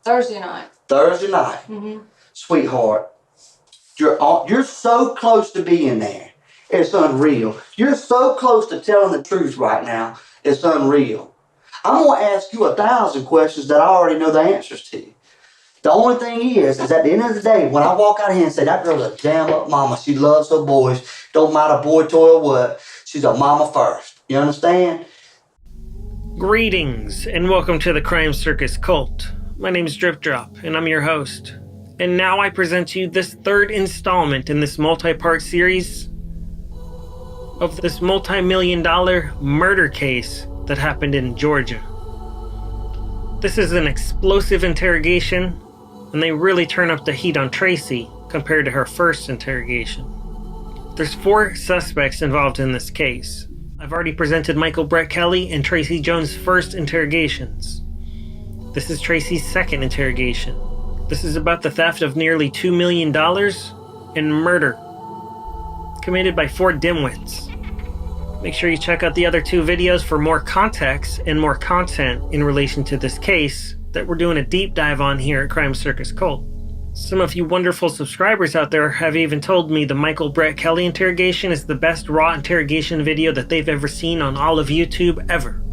Thursday night. Thursday night. Mm-hmm. Sweetheart, you're so close to being there. It's unreal. You're so close to telling the truth right now. It's unreal. I'm going to ask you 1,000 questions that I already know the answers to. The only thing is at the end of the day, when I walk out here and say, that girl's a damn up mama, she loves her boys, don't matter boy, toy, or what, she's a mama first. You understand? Greetings, and welcome to the Crime Circus Cult. My name is Drip Drop, and I'm your host. And now I present to you this third installment in this multi-part series of this multi-million-dollar murder case that happened in Georgia. This is an explosive interrogation, and they really turn up the heat on Tracy compared to her first interrogation. There's 4 suspects involved in this case. I've already presented Michael Brett Kelly and Tracy Jones' first interrogations. This is Tracy's second interrogation. This is about the theft of nearly $2 million and murder committed by 4 dimwits. Make sure you check out the other 2 videos for more context and more content in relation to this case that we're doing a deep dive on here at Crime Circus Cult. Some of you wonderful subscribers out there have even told me the Michael Brett Kelly interrogation is the best raw interrogation video that they've ever seen on all of YouTube ever.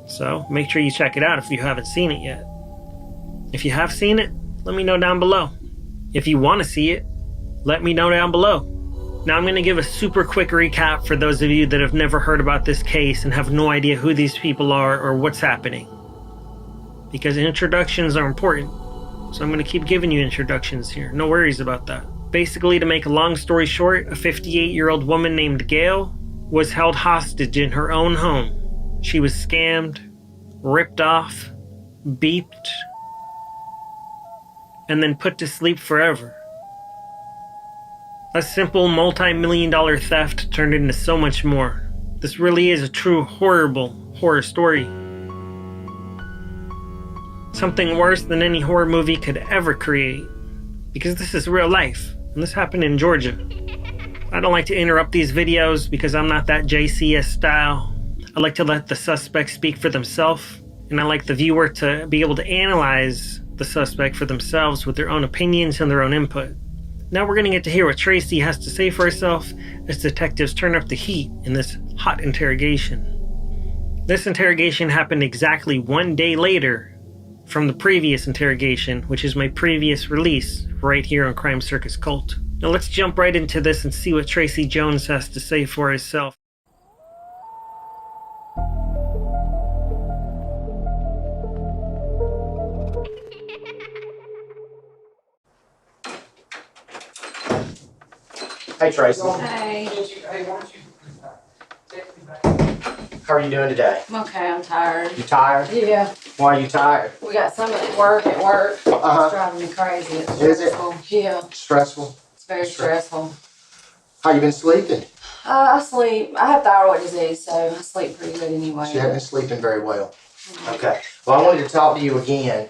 So make sure you check it out if you haven't seen it yet. If you have seen it, let me know down below. If you want to see it, let me know down below. Now I'm going to give a super quick recap for those of you that have never heard about this case and have no idea who these people are or what's happening. Because introductions are important. So I'm going to keep giving you introductions here. No worries about that. Basically, to make a long story short, a 58-year-old woman named Gail was held hostage in her own home. She was scammed, ripped off, beeped, and then put to sleep forever. A simple multi-million-dollar theft turned into so much more. This really is a true horrible horror story. Something worse than any horror movie could ever create. Because this is real life, and this happened in Georgia. I don't like to interrupt these videos because I'm not that JCS style. I like to let the suspect speak for themselves, and I like the viewer to be able to analyze the suspect for themselves with their own opinions and their own input. Now we're going to get to hear what Tracy has to say for herself as detectives turn up the heat in this hot interrogation. This interrogation happened exactly 1 day later from the previous interrogation, which is my previous release right here on Crime Circus Cult. Now let's jump right into this and see what Tracy Jones has to say for herself. Hey Tracy. Hey. How are you doing today? I'm okay, I'm tired. You tired? Yeah. Why are you tired? We got some at work. It's driving me crazy. It's Is it? stressful. Yeah. Stressful? It's very stressful. How you been sleeping? I sleep. I have thyroid disease, so I sleep pretty good anyway. She hasn't been sleeping very well. Okay. Well, I wanted to talk to you again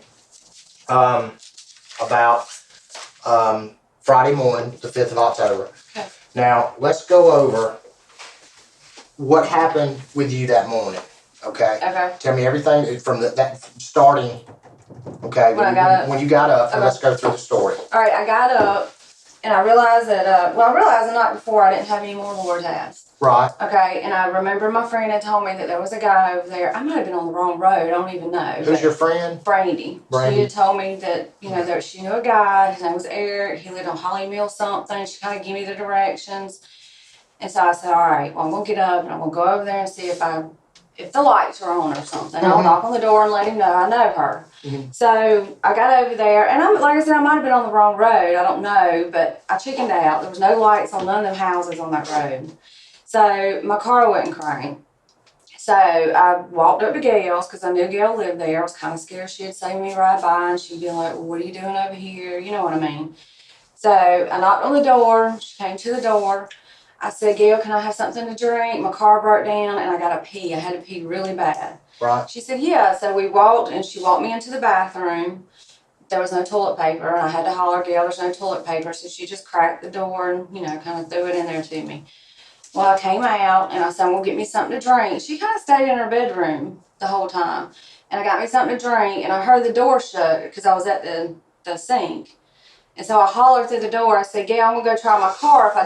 about Friday morning, the 5th of October. Okay. Now, let's go over what happened with you that morning. Okay? Okay. Tell me everything from that starting. Okay. When I got up. When you got up, and Okay. let's go through the story. All right, I got up, and I realized that, I realized the night before I didn't have any more Lord tabs. Right. Okay, and I remember my friend had told me that there was a guy over there. I might have been on the wrong road. I don't even know. Who's your friend? Brandy. Brandy. She had told me that, that she knew a guy. His name was Eric. He lived on Holly Mill something. She kind of gave me the directions. And so I said, all right, well, I'm going to get up and I'm going to go over there and see if the lights are on or something. I'll knock on the door and let him know I know her. So I got over there, and like I said, I might have been on the wrong road. I don't know, but I chickened out. There was no lights on none of them houses on that road. So my car wouldn't crank. So I walked up to Gail's because I knew Gail lived there. I was kind of scared she'd see me ride by and she'd be like, well, what are you doing over here? You know what I mean? So I knocked on the door. She came to the door. I said, Gail, can I have something to drink? My car broke down and I got to pee. I had to pee really bad. Right. She said, yeah. So we walked, and she walked me into the bathroom. There was no toilet paper, and I had to holler, Gail, there's no toilet paper. So she just cracked the door and, kind of threw it in there to me. Well, I came out, and I said, well, get me something to drink. She kind of stayed in her bedroom the whole time. And I got me something to drink, and I heard the door shut because I was at the sink. And so I hollered through the door. I said, "Gail, I'm gonna go try my car. If I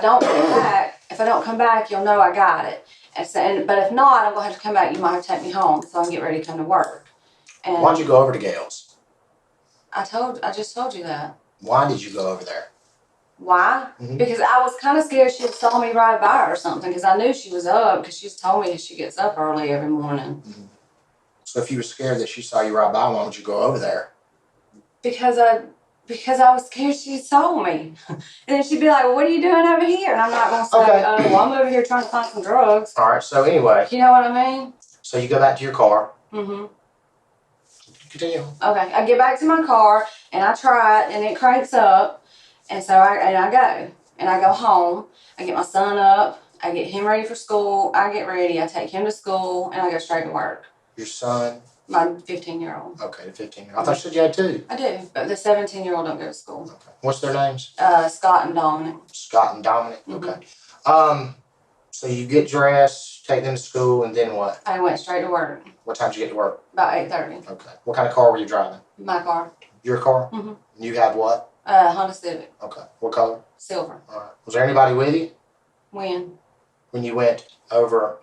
don't come back, you'll know I got it. But if not, I'm gonna have to come back. You might have to take me home so I can get ready to come to work." And Why'd you go over to Gail's? I just told you that. Why did you go over there? Why? Mhm. Because I was kind of scared she'd saw me ride by her or something. Because I knew she was up. Because she's told me she gets up early every morning. So if you were scared that she saw you ride by, why would you go over there? Because I was scared she saw me. And then she'd be like, "Well, what are you doing over here?" And I'm not gonna say, Okay. "Oh, well, I'm over here trying to find some drugs." All right. So anyway, You know what I mean? so you go back to your car. Mm-hmm. Continue. Okay. I get back to my car and I try it and it cranks up. And so I go and I go home. I get my son up. I get him ready for school. I get ready. I take him to school and I go straight to work. Your son. My 15-year-old. Okay, the 15. I thought you said you had two. I do, but the 17-year-old don't go to school. Okay. What's their names? Scott and Dominic. Scott and Dominic. Mhm. Okay. So you get dressed, take them to school, and then what? I went straight to work What time did you get to work? about 8:30. Okay. What kind of car were you driving? My car. Your car? Mhm. You had what? Honda Civic. Okay. What color? Silver. All right. Was there anybody with you When you went over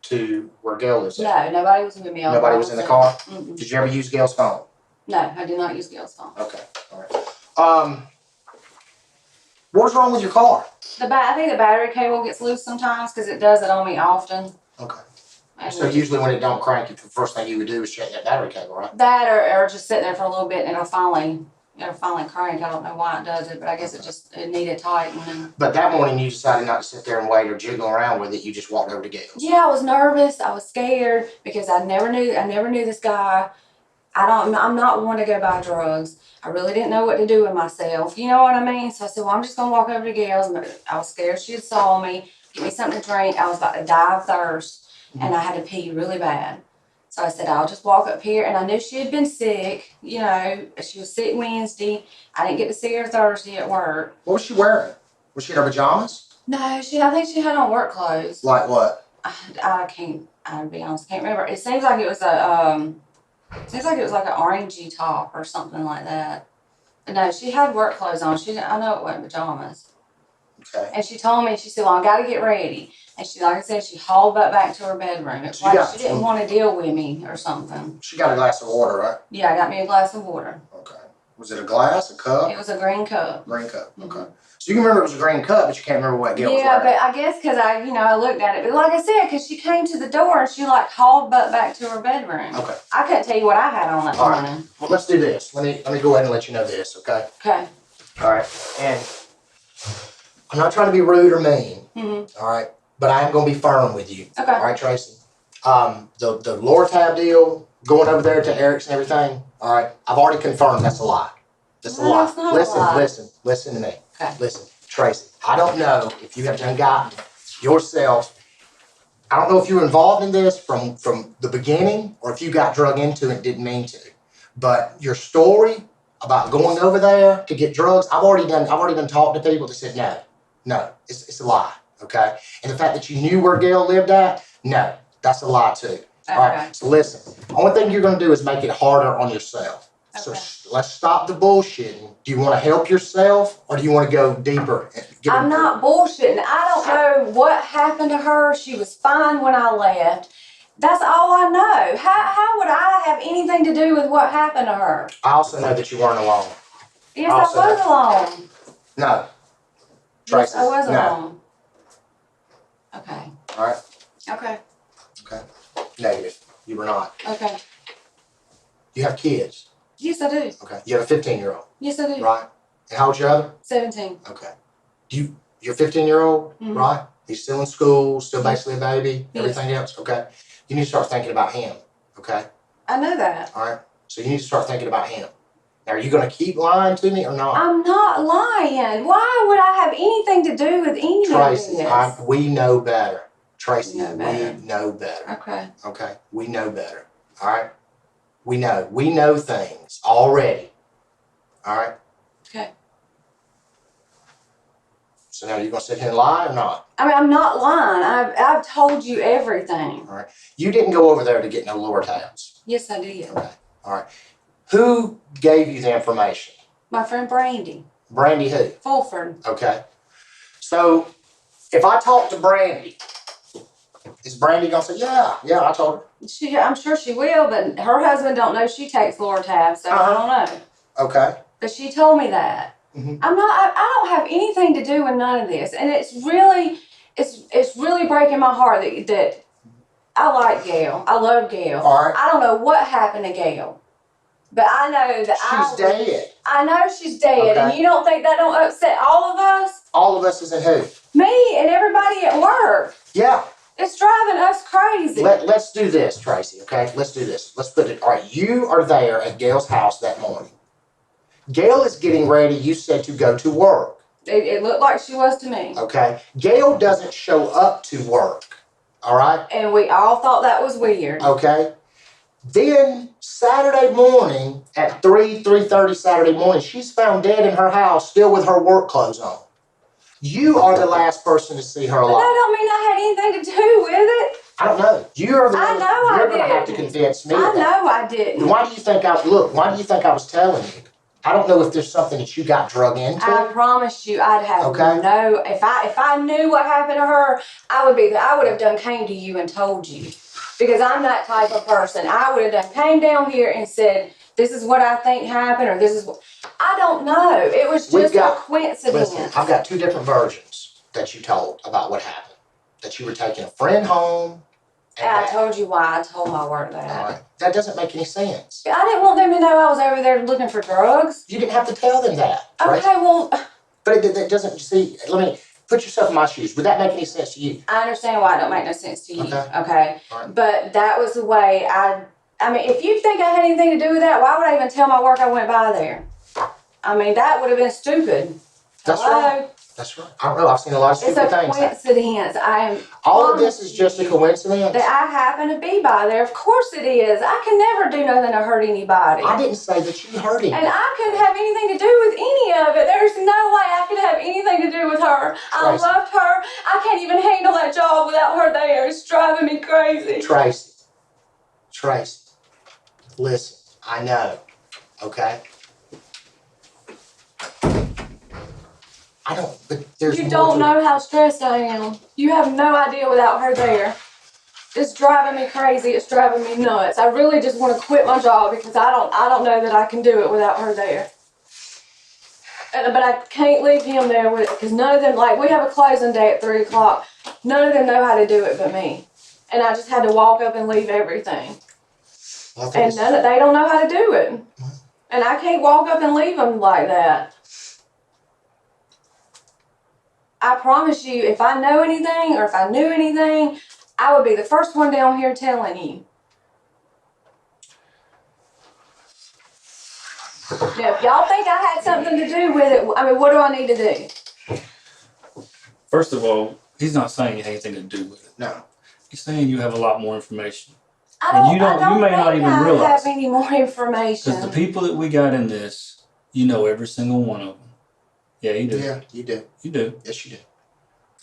to where Gail lives at? No, nobody was with me. Nobody was in the car? Mm-mm. Did you ever use Gail's phone? No, I did not use Gail's phone. Okay. All right. What was wrong with your car? I think the battery cable gets loose sometimes because it does it on me often. Okay. And So usually when it don't crank, the first thing you would do is check that battery cable, right? that or just sit there for a little bit and it'll finally crank. I don't know why it does it, but I guess it needed tightening. But that morning you decided not to sit there and wait or jiggle around with it. You just walked over to Gail's. Yeah, I was nervous. I was scared because I never knew this guy. I'm not one to go buy drugs. I really didn't know what to do with myself. You know what I mean? So I said, well, I'm just gonna walk over to Gail's. I was scared she'd saw me, get me something to drink. I was about to die of thirst and I had to pee really bad. So I said, I'll just walk up here. And I knew she had been sick. You know, she was sick Wednesday. I didn't get to see her Thursday at work. What was she wearing? Was she in her pajamas? No, I think she had on work clothes. Like what? I'll be honest, can't remember. It seems like it was like an orangey top or something like that. But no, she had work clothes on. I know it wasn't pajamas. Okay. And she told me, she said, well, I got to get ready. And like I said, she hauled butt back to her bedroom. It's like she didn't want to deal with me or something. She got a glass of water, right? Yeah, I got me a glass of water. Okay. Was it a glass, a cup? It was a green cup. Green cup. Mhm. Okay. So you can remember it was a green cup, but you can't remember what Gail was Yeah, wearing. but I guess because I looked at it. But like I said, because she came to the door and she like hauled butt back to her bedroom. Okay. I couldn't tell you what I had on that All right. morning. Well, let's do this. Let me go ahead and let you know this, okay? Okay. All right. And I'm not trying to be rude or mean. Mm-hmm. All right. But I am going to be firm with you. Okay. All right, Tracy. The lower tab deal, going over there to Eric's and everything. All right. I've already confirmed that's a lie. That's a No, lie. it's not a lie. Listen to me. Okay. Listen, Tracy. I don't know if you have done gotten yourself. I don't know if you were involved in this from the beginning or if you got drug into it and didn't mean to. But your story about going over there to get drugs, I've already done talked to people that said no, it's a lie. Okay. And the fact that you knew where Gail lived at, no, that's a lie too. All right. So listen, the only thing you're going to do is make it harder on yourself. So let's stop the bullshitting. Do you want to help yourself or do you want to go deeper? I'm not bullshitting. I don't know what happened to her. She was fine when I left. That's all I know. How would I have anything to do with what happened to her? I also know that you weren't alone. Yes, I was alone. No. Yes, Tracy, I was no. alone. Okay. All right. Okay. Okay. Negative. You were not. Okay. You have kids. Yes, I do. Okay. You have a 15-year-old. Yes, I do. Right. And how old's your other? 17. Okay. Your 15-year-old, Mhm. right? He's still in school, still basically a baby, Yes. everything else. Okay. You need to start thinking about him. Okay. I know that. All right. So you need to start thinking about him. Now, are you going to keep lying to me or not? I'm not lying. Why would I have anything to do with any Tracy, of this? we know better. Tracy, We know better. we know better. Okay. Okay. We know better. All right. We know things already. All right. Okay. So now you're gonna sit here and lie or not? I mean, I'm not lying. I've told you everything. All right. You didn't go over there to get no Lord tabs. Yes, I did. Okay. All right. Who gave you the information? My friend Brandy Brandy who? Fulford. Okay. So if I talk to Brandy, is Brandy gonna say, yeah, I told her? I'm sure she will, but her husband don't know she takes Lortab, so I don't know. Okay. But she told me that. Mhm. I don't have anything to do with none of this, and it's really breaking my heart that I like Gail. I love Gail. All right. I don't know what happened to Gail, but I know that She's dead. I know she's dead, and Okay. you don't think that don't upset all of us? All of us is in who? Me and everybody at work. Yeah. It's driving us crazy. Let's do this, Tracy, okay? Let's do this. Let's put it, all right, you are there at Gail's house that morning. Gail is getting ready, you said, to go to work, It looked like she was to me. okay? Gail doesn't show up to work, all right? And we all thought that was weird. Okay? Then Saturday morning at 3:30 Saturday morning, she's found dead in her house, still with her work clothes on. You are the last person to see her But alive. that don't mean I had anything to do with it. I don't know. You're the I one. know I You're gonna have to didn't. convince me. I of that. know I Then didn't. why do you think I was telling you? I don't know if there's something that you got drug into. I promise you, I'd have Okay. no. If I knew what happened to her, I would have done came to you and told you, because I'm that type of person. I would have done came down here and said, "This is what I think happened," or "This is what." I don't know. It was We've just a got- coincidence. Listen, I've got two different versions that you told about what happened. That you were taking a friend home. And I that. told you why I told my work that. All right. That doesn't make any sense. I didn't want them to know I was over there looking for drugs. You didn't have to tell them that. Right? Okay, well, But it doesn't, see, let me put yourself in my shoes. Would that make any sense to you? I understand why it don't make no sense to you. Okay. Okay. Alright. But that was the way I mean, if you think I had anything to do with that, why would I even tell my work I went by there? I mean, that would have been stupid. That's Hello? right. That's right. I don't know. I've seen a lot of It's stupid a things happen. coincidence. All of this is just a coincidence. That I happen to be by there. Of course it is. I can never do nothing to hurt anybody. I didn't say that you hurt him. And I couldn't have anything to do with any of it. There's no way I could have anything to do with her. I Tracy. loved her. I can't even handle that job without her there. It's driving me crazy. Tracy, listen, I know, okay? I don't, but there's You more don't to know it. how stressed I am. You have no idea without her there. It's driving me crazy. It's driving me nuts. I really just want to quit my job because I don't know that I can do it without her there. But I can't leave him there with it because none of them, like, we have a closing day at 3 o'clock. None of them know how to do it but me. And I just had to walk up and leave everything. Well, I think And it's- they don't know how to do it. And I can't walk up and leave them like that. I promise you, if I know anything or if I knew anything, I would be the first one down here telling you. Now, if y'all think I had something to do with it, I mean, what do I need to do? First of all, he's not saying you have anything to do with it. No. He's saying you have a lot more information. I And you don't may not think even I realize. have any more information. Because the people that we got in this, you know every single one of them. Yeah, you do. Yeah, you do. You do. Yes, you do.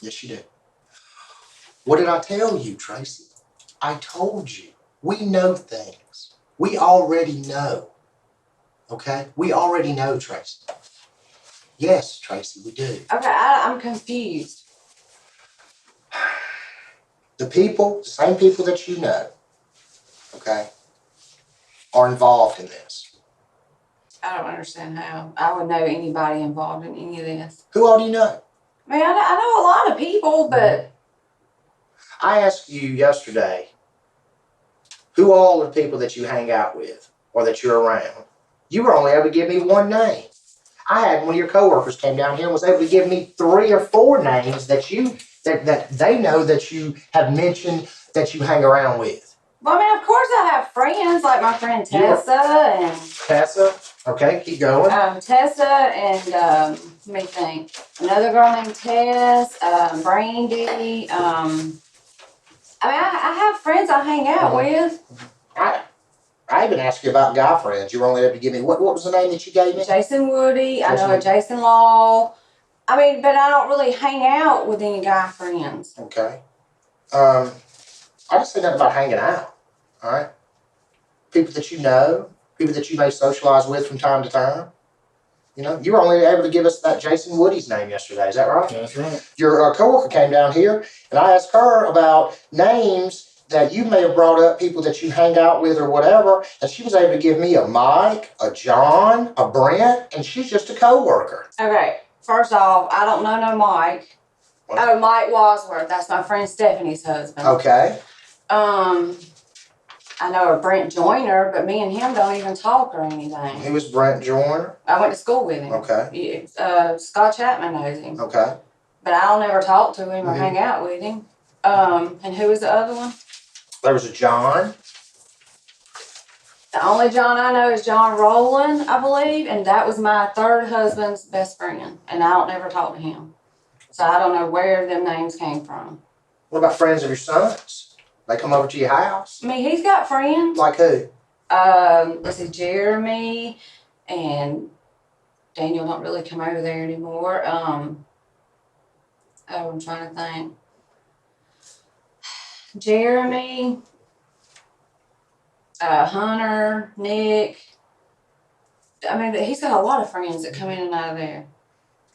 Yes, you do. What did I tell you, Tracy? I told you. We know things. We already know. Okay? We already know, Tracy. Yes, Tracy, we do. Okay, I'm confused. The same people that you know, okay, are involved in this. I don't understand how I would know anybody involved in any of this. Who all do you know? I mean, I know a lot of people, but I asked you yesterday, who all are the people that you hang out with or that you're around? You were only able to give me one name. I had one of your coworkers came down here and was able to give me 3 or 4 names that that they know that you have mentioned that you hang around with. well, I mean, of course I have friends like my friend Tessa and Tessa, okay, keep going. Tessa and let me think, another girl named Tess, Brandy. I mean, I have friends I hang out with. I even asked you about guy friends. You were only able to give me what was the name that you gave me? Jason Woody. I know a Jason. Jason Law. I mean, but I don't really hang out with any guy friends. Okay. I didn't say nothing about hanging out. All right. People that you know, people that you may socialize with from time to time. You know, you were only able to give us that Jason Woody's name yesterday. Is that right? That's right. Your coworker came down here, and I asked her about names that you may have brought up, people that you hang out with or whatever, and she was able to give me a Mike, a John, a Brent, and she's just a coworker. Okay, first off, I don't know no Mike. What? Oh, Mike Wadsworth. That's my friend Stephanie's husband. Okay. I know a Brent Joyner, but me and him don't even talk or anything. Who was Brent Joyner? I went to school with him. Okay. Scott Chapman knows him. Okay. But I'll never talk to him or Mhm. hang out with him. And who was the other one? There was a John. The only John I know is John Rowland, I believe, and that was my third husband's best friend, and I don't never talk to him. So I don't know where them names came from. What about friends of your son's? They come over to your house? I mean, he's got friends. Like who? Let's see, Jeremy and Daniel don't really come over there anymore. I'm trying to think. Jeremy, Hunter, Nick. I mean, he's got a lot of friends that come in and out of there.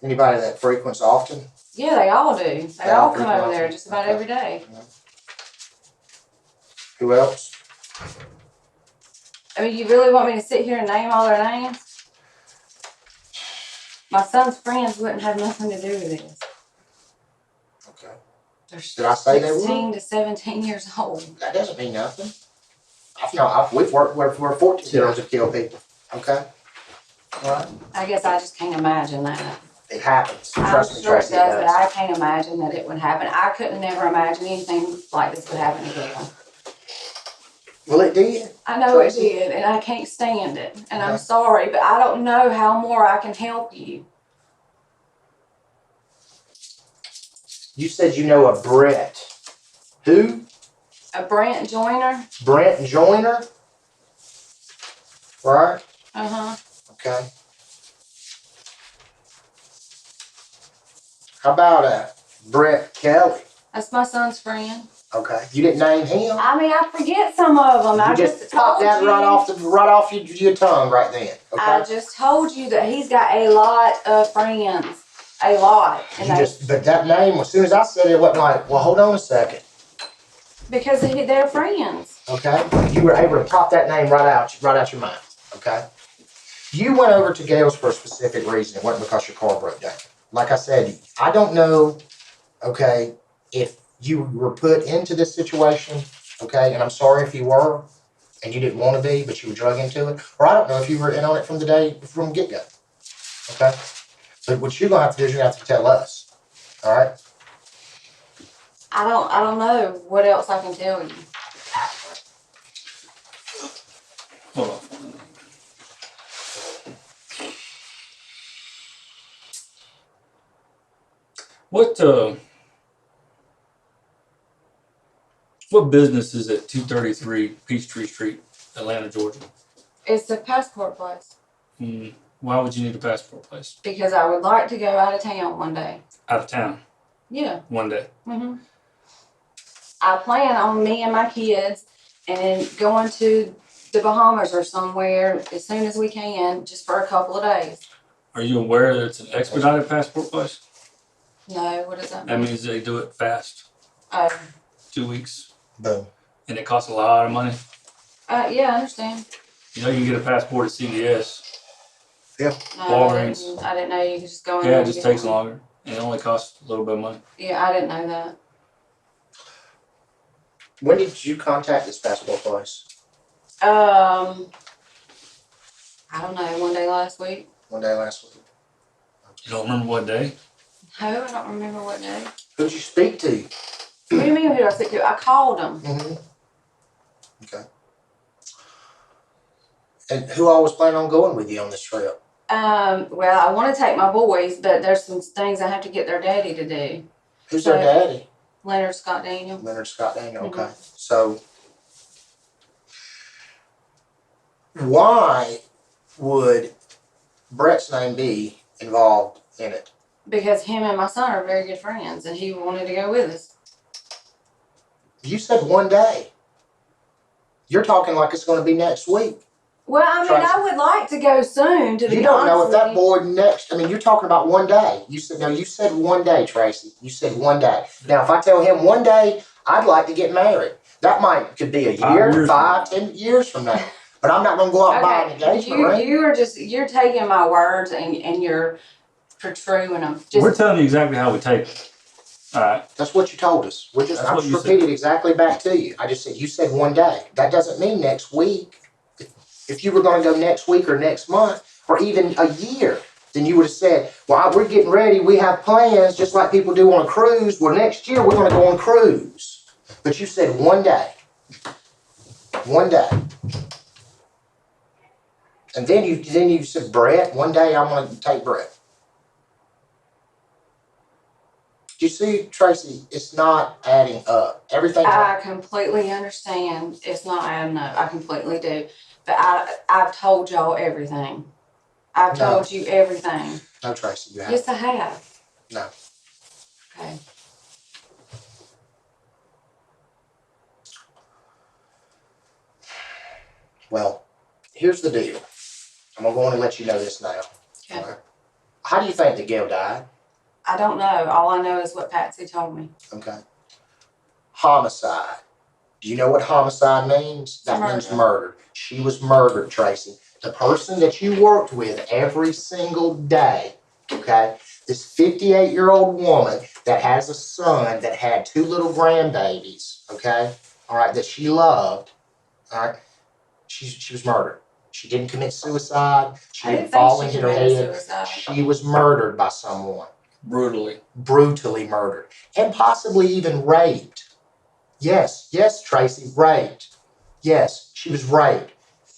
Anybody that frequents often? Yeah, they all do. They all come over there frequent just about often. every day. Who else? I mean, you really want me to sit here and name all their names? My son's friends wouldn't have nothing to do with this. Okay. They're Did I say they would? 16 to 17 years old. That doesn't mean nothing. We've worked where 14-year-olds have killed people. Okay? All right? I guess I just can't imagine that. It happens. I'm Trust me, sure it Tracy, does, but I can't imagine that it would happen. I couldn't never imagine anything like this would happen again. Well, it did. I know Tracy? it did, and I can't stand it. And I'm Okay. sorry, but I don't know how more I can help you. You said you know a Brett. Who? A Brent Joyner? Brent Joyner? Right? Uh-huh. Okay. How about Brett Kelly? That's my son's friend. Okay. You didn't name him? I mean, I forget some of them. I You just popped told that you. right off your tongue right then. Okay. I just told you that he's got a lot of friends. A lot. And But that name, as soon as I said it, it wasn't like, well, hold on a second. because they're friends. Okay. You were able to pop that name right out your mind. Okay. You went over to Gale's for a specific reason. It wasn't because your car broke down. Like I said, I don't know, okay, if you were put into this situation, okay, and I'm sorry if you were, and you didn't want to be, but you were drug into it, or I don't know if you were in on it from get-go, okay? But what you're gonna have to do is you're gonna have to tell us, all right? I don't know what else I can tell you. Hold on. What business is at 233 Peachtree Street, Atlanta, Georgia? It's a passport place. Why would you need a passport place? Because I would like to go out of town one day. Out of town, Yeah. one day. I plan on me and my kids and then going to the Bahamas or somewhere as soon as we can, just for a couple of days. Are you aware that it's an expedited passport place? No, what does that That mean? means they do it fast, Oh, 2 weeks, Boom. and it costs a lot of money. yeah, I understand. You know, you can get a passport at CVS. No, Walgreens. I didn't know you could just go in Yeah, there it and just get takes one. longer, and it only costs a little bit of money. Yeah, I didn't know that. When did you contact this passport place? I don't know, one day last week. One day last week. You don't remember what day? No, I don't remember what day. Who did you speak to? What do you mean, who did I speak to? I called them. Mm-hmm. Okay. And who all was planning on going with you on this trip? Well, I want to take my boys, but there's some things I have to get their daddy to do. Who's their daddy? Leonard Scott Daniel. Leonard Scott Daniel. Okay. So, why would Brett's name be involved in it? because him and my son are very good friends, and he wanted to go with us. You said one day. You're talking like it's going to be next week. Well, I mean, Tracy. I would like to go soon, to You be don't know if honest with that you. boy next. I mean, you're talking about one day. You said no. You said one day, Tracy. You said one day. Now, if I tell him one day, I'd like to get married. That could be a 5 year, years 5, 10 years from now. But I'm not going to go out and buy an Okay, engagement ring. you're taking my words and you're protruding them. We're telling you exactly how we take it. All right. That's what you told us. I That's what just you repeated said. exactly back to you. I just said you said one day. That doesn't mean next week. If you were going to go next week or next month or even a year, then you would have said, well, we're getting ready. We have plans just like people do on a cruise. Well, next year we're going to go on a cruise. But you said one day. One day. And then you said, Brett, one day I'm going to take Brett. You see, Tracy, it's not adding up. Everything's I completely understand. It's not adding up. I completely do. But I've told y'all everything. I've No. told you everything. No, Tracy, you haven't. Yes, I have. No. Okay. Well, here's the deal. I'm going to go on and let you know this now. Okay. Okay. How do you think that Gail died? I don't know. All I know is what Patsy told me. Okay. Homicide. Do you know what homicide means? That means murder. She was murdered, Tracy. The person that you worked with every single day, okay? This 58-year-old woman that has a son that had 2 little grandbabies, okay? All right, that she loved, all right? She was murdered. She didn't commit suicide. She I didn't didn't fall think she into her committed head. suicide. She was murdered by someone. Brutally. Brutally murdered. And possibly even raped. Yes, Tracy, raped. Yes, she was raped.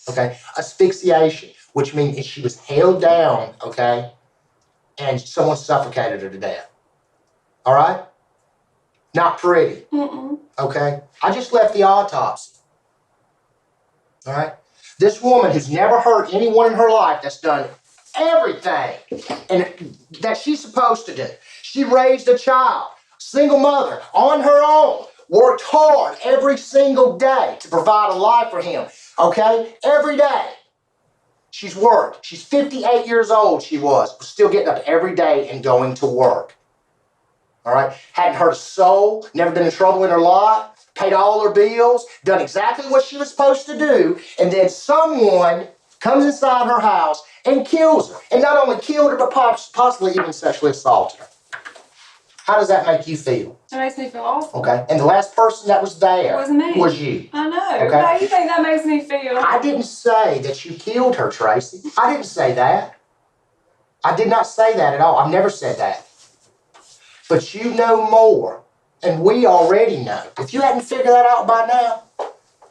Okay, asphyxiation, which means she was held down, okay, and someone suffocated her to death. All right? Not pretty, Mm-mm. okay? I just left the autopsy. All right? This woman who's never hurt anyone in her life that's done everything and that she's supposed to do. She raised a child, single mother, on her own, worked hard every single day to provide a life for him, okay? Every day. She's worked. She's 58 years old, she was still getting up every day and going to work. All right? Hadn't hurt a soul, never been in trouble in her life, paid all her bills, done exactly what she was supposed to do, and then someone comes inside her house and kills her. And not only killed her, but possibly even sexually assaulted her. How does that make you feel? It makes me feel awful. Okay? And the last person that was there Wasn't me. was you. I know. Okay. How do you think that makes me feel? I didn't say that you killed her, Tracy. I didn't say that. I did not say that at all. I've never said that. But you know more, and we already know. If you hadn't figured that out by now,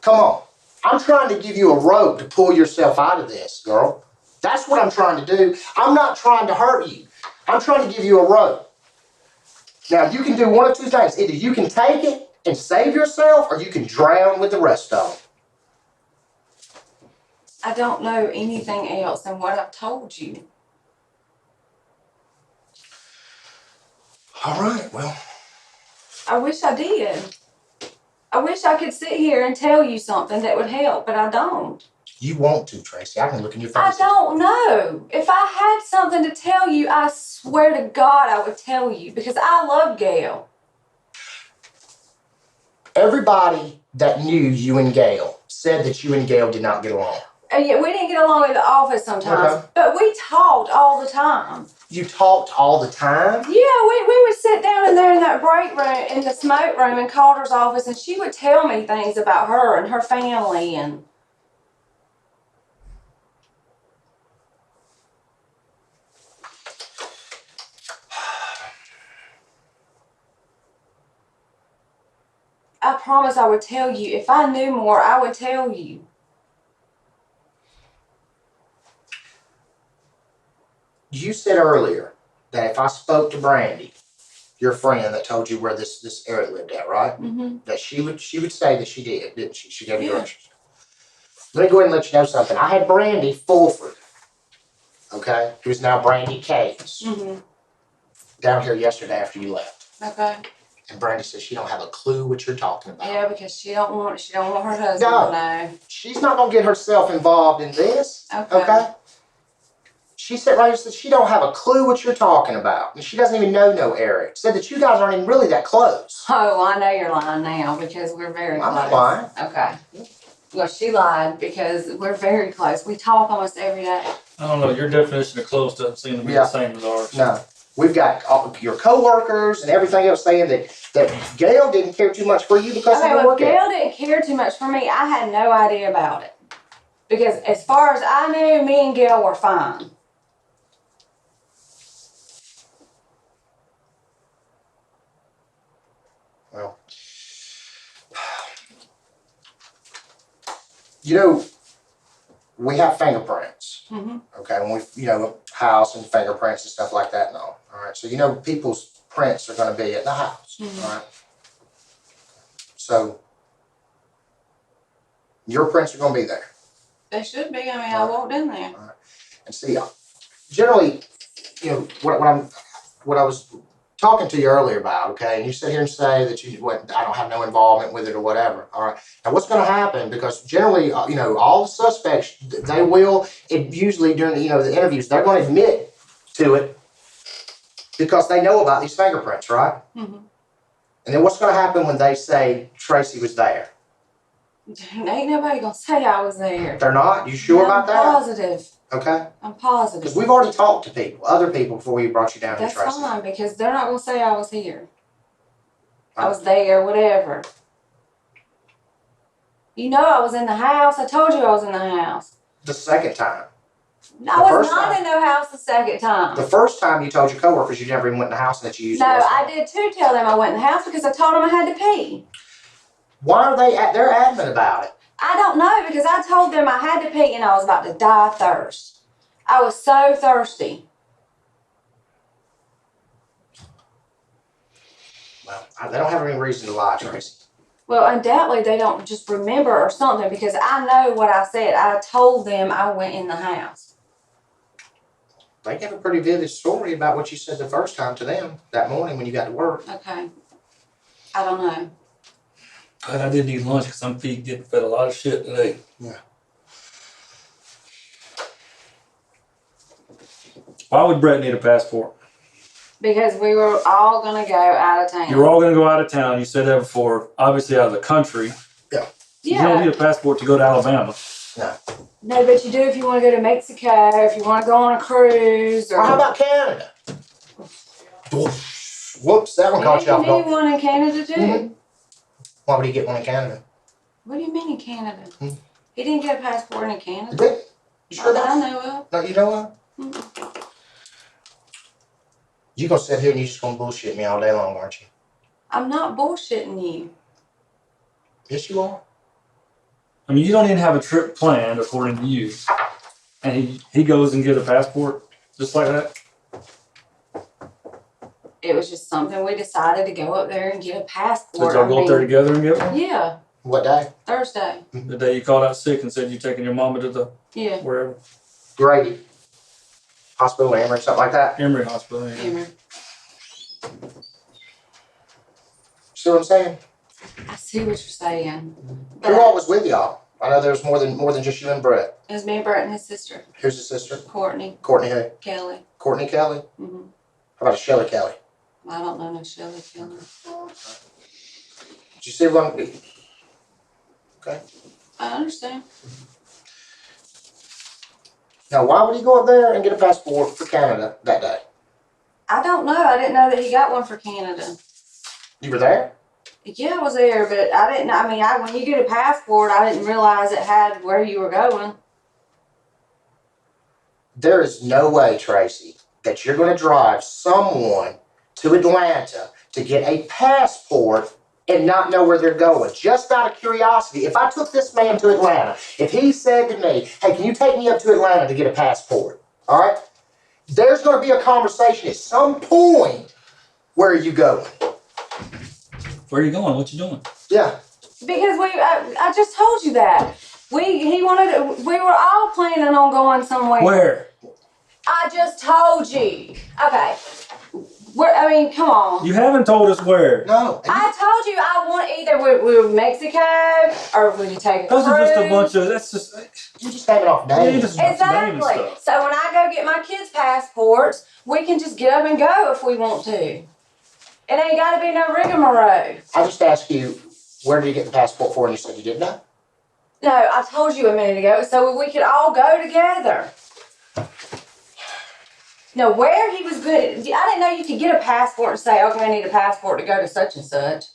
come on. I'm trying to give you a rope to pull yourself out of this, girl. That's what I'm trying to do. I'm not trying to hurt you. I'm trying to give you a rope. Now, you can do one of two things. Either you can take it and save yourself, or you can drown with the rest of them. I don't know anything else than what I've told you. All right, well. I wish I did. I wish I could sit here and tell you something that would help, but I don't. You want to, Tracy. I can look in your face. I don't know. If I had something to tell you, I swear to God I would tell you because I love Gail. Everybody that knew you and Gail said that you and Gail did not get along. And yet we didn't get along in the office sometimes, Okay. but we talked all the time. You talked all the time? Yeah, we would sit down in there in that break room, in the smoke room in Calder's office, and she would tell me things about her and her family and... I promise I would tell you. If I knew more, I would tell you. You said earlier that if I spoke to Brandy, your friend that told you where this Eric lived at, right? Mm-hmm. That she would say that she did, didn't she? She gave you Yeah. directions. Let me go ahead and let you know something. I had Brandy Fulford, okay, who's now Brandy Case. Mm-hmm. down here yesterday after you left. Okay. And Brandy says she don't have a clue what you're talking about. Yeah, because she don't want her husband No. to know. She's not gonna get herself involved in this. Okay. She said right here, said she don't have a clue what you're talking about. And she doesn't even know Eric. Said that you guys aren't even really that close. Oh, I know you're lying now because we're very I'm close. not lying. Okay. Well, she lied because we're very close. We talk almost every day. I don't know. Your definition of close doesn't seem to be the same as ours. No. We've got all your coworkers and everything else saying that Gail didn't care too much for you because Okay, of your well, work ethic. Gail didn't care too much for me. I had no idea about it. Because as far as I knew, me and Gail were fine. Well, you know, we have fingerprints. Mm-hmm. Okay, when we, house and fingerprints and stuff like that and all. All right, so people's prints are going to be at the house. Mhm. All right. So your prints are going to be there. They should be. I mean, I walked in there. And see, generally, what I was talking to you earlier about, okay, and you sit here and say that I don't have no involvement with it or whatever. All right. Now, what's going to happen? Because generally, all the suspects, they will. It usually during the interviews, they're going to admit to it because they know about these fingerprints, right? Mm-hmm. And then what's going to happen when they say Tracy was there? Ain't nobody gonna say I was there. They're not? You sure about that? I'm positive. Okay. I'm positive. Because we've already talked to people, other people, before we brought you down here, That's Tracy. fine because they're not gonna say I was here. I was there, whatever. I was in the house. I told you I was in the house. The second time. I was not in the house the second time. The first time you told your coworkers you never even went in the house and that you used No, the I did too tell them I went in the house because I told them I had to pee. Why are they're adamant about it? I don't know because I told them I had to pee and I was about to die of thirst. I was so thirsty. Well, they don't have any reason to lie, Tracy. Well, undoubtedly they don't just remember or something because I know what I said. I told them I went in the house. They gave a pretty vivid story about what you said the first time to them that morning when you got to work. Okay. I don't know. But I didn't eat lunch because I'm getting fed a lot of shit today. Yeah. Why would Brett need a passport? Because we were all going to go out of town. You were all going to go out of town. You said that before. Obviously out of the country. Yeah. You don't need a passport to go to Alabama. No. No, but you do if you want to go to Mexico, if you want to go on a cruise. Or Well, how about Canada? Whoops, that one caught you off You guard. need one in Canada too. Mm-hmm. Why would he get one in Canada? What do you mean in Canada? He didn't get a passport in Canada. Did you sure Not that I about? know of. No, you know what? Mm-mm. You gonna sit here and you just gonna bullshit me all day long, aren't you? I'm not bullshitting you. Yes, you are. I mean, you don't even have a trip planned, according to you. And he goes and get a passport just like that? It was just something we decided to go up there and get a passport. Did y'all go up there together and get one? Yeah, What day? Thursday. The day you called out sick and said you taking your mama to the wherever? Grady. Hospital, Emory, something like that. Emory Hospital. Yeah. Emory. See what I'm saying? I see what you're saying. Who all was with y'all? I know there was more than just you and Brett. It was me, Brett, and his sister. Who's his sister? Courtney. Courtney who? Kelly. Courtney Kelly? Mm-hmm. How about Shelley Kelly? I don't know no Shelley Kelly. Did you see one? Okay. I understand. Now, why would he go up there and get a passport for Canada that day? I don't know. I didn't know that he got one for Canada. You were there? Yeah, I was there, but I didn't. I mean, when you get a passport, I didn't realize it had where you were going. There is no way, Tracy, that you're going to drive someone to Atlanta to get a passport and not know where they're going. Just out of curiosity, if I took this man to Atlanta, if he said to me, hey, can you take me up to Atlanta to get a passport? All right? There's going to be a conversation at some point. Where are you going? Where are you going? What you doing? Yeah. Because I just told you that. We were all planning on going somewhere. Where? I just told you. Okay. I mean, come on. You haven't told us where. No. And I told you I want either we Mexico or we could take a Those are just a cruise. bunch of. That's just. you just naming off Yeah, you names. just naming Exactly. stuff. So when I go get my kids' passports, we can just get up and go if we want to. It ain't got to be no rigmarole. I just asked you, where did you get the passport for? And you said you didn't know. No, I told you a minute ago, so we could all go together. No, where he was good. I didn't know you could get a passport and say, okay, I need a passport to go to such and such.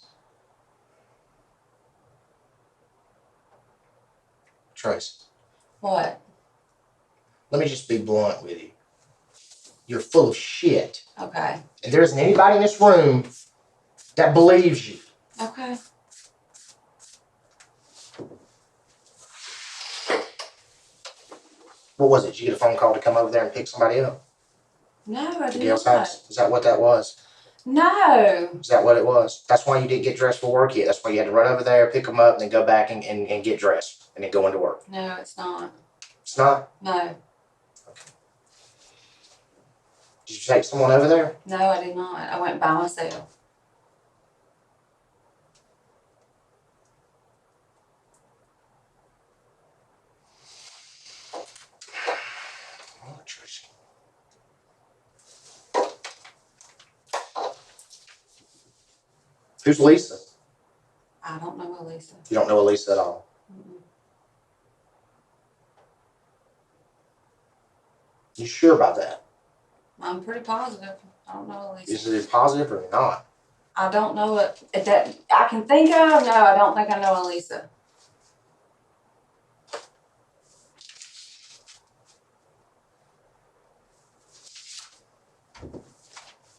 Tracy, What? let me just be blunt with you. You're full of shit. Okay. And there isn't anybody in this room that believes you. Okay. What was it? Did you get a phone call to come over there and pick somebody up? No, I To did Gail's not. house? Is that what that was? No. Is that what it was? That's why you didn't get dressed for work yet. That's why you had to run over there, pick them up, and then go back and get dressed and then go into work. No, it's not. It's not? No. Did you take someone over there? No, I did not. I went by myself. Oh, Tracy. Who's Lisa? I don't know Elisa. You don't know Lisa at all. Mm-mm. You sure about that? I'm pretty positive. I don't know Elisa. Is it positive or not? I don't know it that I can think of. No, I don't think I know Elisa.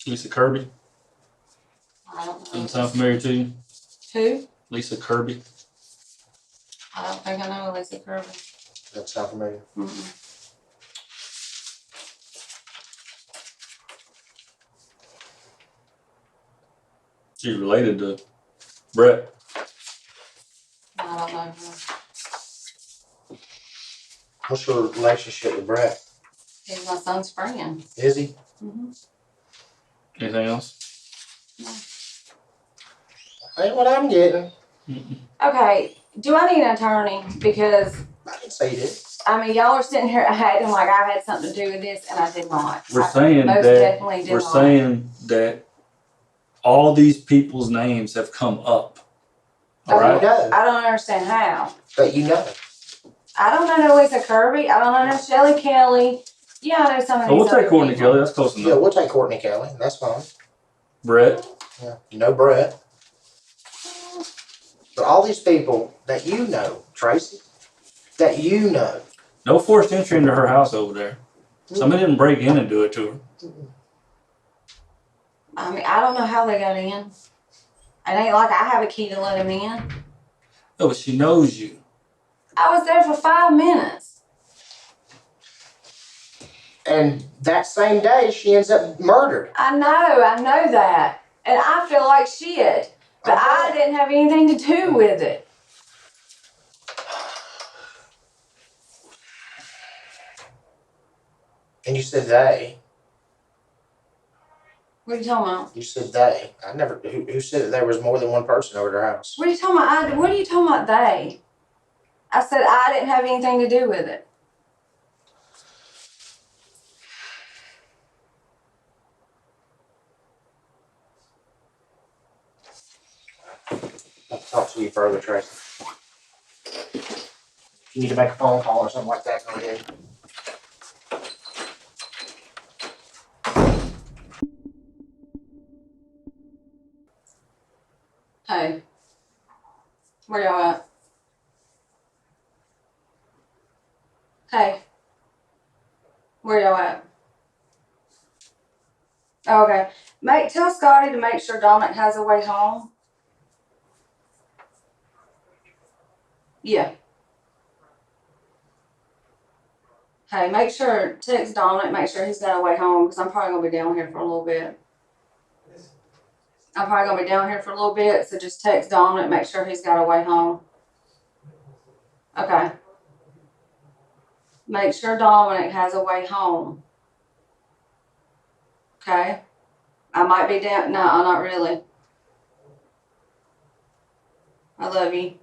Lisa Kirby. I don't know. Doesn't sound familiar to you. Who? Lisa Kirby. I don't think I know Elisa Kirby. Does that sound familiar? Mm-mm. She's related to Brett. I don't know her. What's your relationship with Brett? He's my son's friend. Is he? Mm-hmm. Anything else? Ain't what I'm getting. Okay, do I need an attorney? Because, I didn't say you did. I mean, y'all are sitting here acting like I had something to do with this, and I did not. We're I saying most that definitely did we're not. saying that all these people's names have come up. All You right. know. I don't understand how. But you know. I don't know Lisa Kirby. I don't know Shelly Kelly. Yeah, I know some of Oh, these we'll take other Courtney people. Kelly. That's close Yeah, enough. we'll take Courtney Kelly. That's fine. Brett. Yeah. You know Brett. But all these people that you know, Tracy, that you know. No forced entry into her house over there. Somebody didn't break in and do it to her. I mean, I don't know how they got in. It ain't like I have a key to let them in. No, but she knows you. I was there for 5 minutes. And that same day, she ends up murdered. I know that. And I feel like shit. But I didn't have anything to do with it. And you said they. What are you talking about? You said they. I never. Who said that there was more than one person over their house? What are you talking about? What are you talking about, they? I said I didn't have anything to do with it. I'll talk to you further, Tracy. If you need to make a phone call or something like that, go ahead. Hey, where y'all at? Hey, where y'all at? Oh, okay. Tell Scotty to make sure Dominic has a way home. Yeah. Hey, make sure, text Dominic, make sure he's got a way home, because I'm probably going to be down here for a little bit. I'm probably going to be down here for a little bit, so just text Dominic, make sure he's got a way home. Okay. Make sure Dominic has a way home. Okay? I might be down. No, not really. I love you.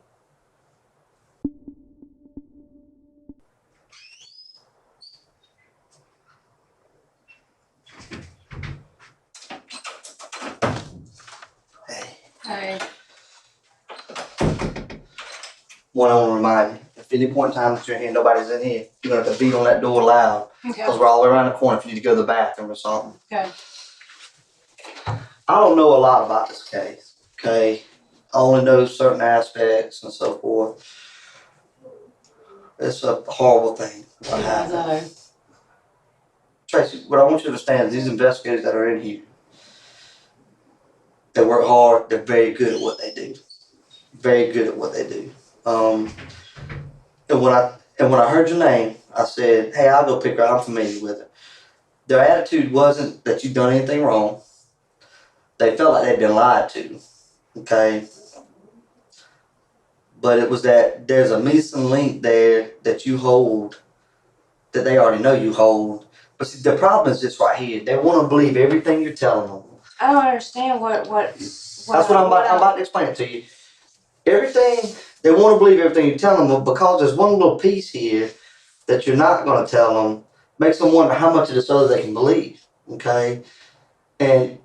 Hey, Hey. one I want to remind you, if at any point in time that you're here, nobody's in here, you're going to have to beat on that door loud. Okay. Because we're all the way around the corner if you need to go to the bathroom or something. Okay. I don't know a lot about this case, okay? I only know certain aspects and so forth. It's a horrible thing what happened. I know. Tracy, what I want you to understand is these investigators that are in here, they work hard, they're very good at what they do. Very good at what they do. And when I heard your name, I said, hey, I'll go pick her, I'm familiar with her. Their attitude wasn't that you've done anything wrong. They felt like they'd been lied to. Okay? But it was that there's a missing link there that you hold, that they already know you hold. But see, the problem is this right here. They want to believe everything you're telling them. I don't understand what That's what I'm about to explain it to you. Everything, they want to believe everything you're telling them, but because there's one little piece here that you're not going to tell them, makes them wonder how much of this other they can believe. Okay? And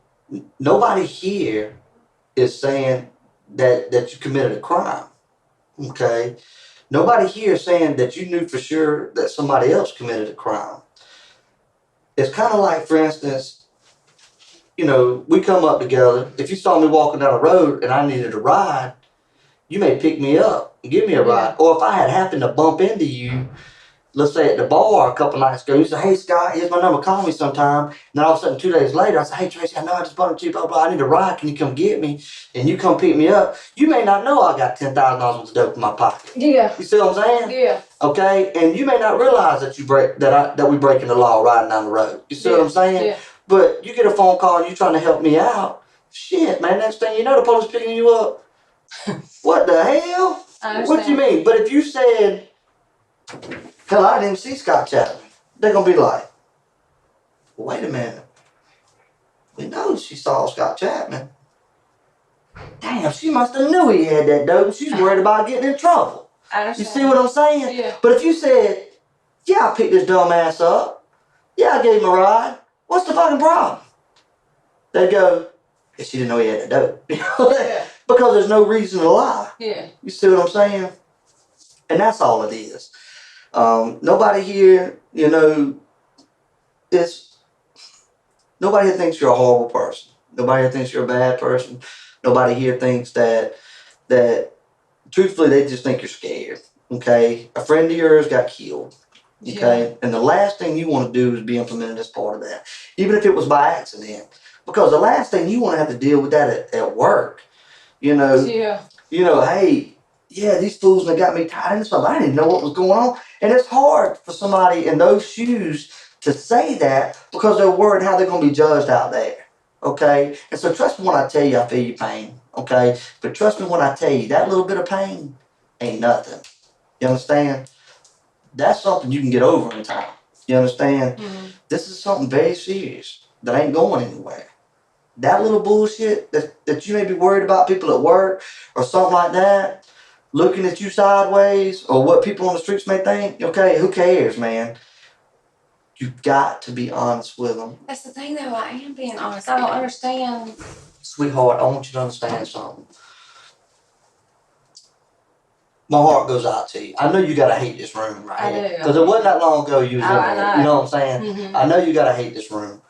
nobody here is saying that you committed a crime. Okay? Nobody here is saying that you knew for sure that somebody else committed a crime. It's kind of like, for instance, you know, we come up together. If you saw me walking down the road and I needed a ride, you may pick me up and give me a ride. Or if I had happened to bump into you, let's say at the bar a couple nights ago, you say, hey, Scott, here's my number, call me sometime. And then all of a sudden, 2 days later, I say, hey, Tracy, I know I just bumped into you, blah, blah, I need a ride. Can you come get me? And you come pick me up. You may not know I got $10,000 worth of dope in my pocket. Yeah. You see what I'm saying? Yeah. Okay? And you may not realize that that we breaking the law riding down the road. You see what I'm saying? Yeah. But you get a phone call and you're trying to help me out. Shit, man, next thing you know, the police picking you up. What the hell? What do you mean? But if you said, hell, I didn't even see Scott Chapman, they're going to be like, well, wait a minute. We know she saw Scott Chapman. Damn, she must have knew he had that dope. She's worried about getting in trouble. I You understand. see what I'm saying? Yeah. But if you said, yeah, I picked this dumb ass up. Yeah, I gave him a ride. What's the fucking problem? They'd go, yeah, she didn't know he had that dope. Yeah. Because there's no reason to lie. Yeah. You see what I'm saying? And that's all it is. Nobody here, you know, nobody here thinks you're a horrible person. Nobody here thinks you're a bad person. Nobody here thinks that truthfully, they just think you're scared. Okay? A friend of yours got killed. Okay? Yeah. And the last thing you want to do is be implemented as part of that. Even if it was by accident. Because the last thing you want to have to deal with that at work. You know, Yeah. You know, hey, yeah, these fools that got me tied into something. I didn't know what was going on. And it's hard for somebody in those shoes to say that because they're worried how they're going to be judged out there. Okay? And so trust me when I tell you I feel your pain. Okay? But trust me when I tell you that little bit of pain ain't nothing. You understand? That's something you can get over in time. You understand? Mm-hmm. This is something very serious that ain't going anywhere. That little bullshit that you may be worried about people at work or something like that, looking at you sideways or what people on the streets may think, okay, who cares, man? You've got to be honest with them. That's the thing, though. I am being honest. I don't understand. Sweetheart, I want you to understand something. My heart goes out to you. I know you gotta hate this room right I here. do. Because it wasn't that long ago you was in I there. know. You know what I'm saying? Mm-hmm. I know you gotta hate this room.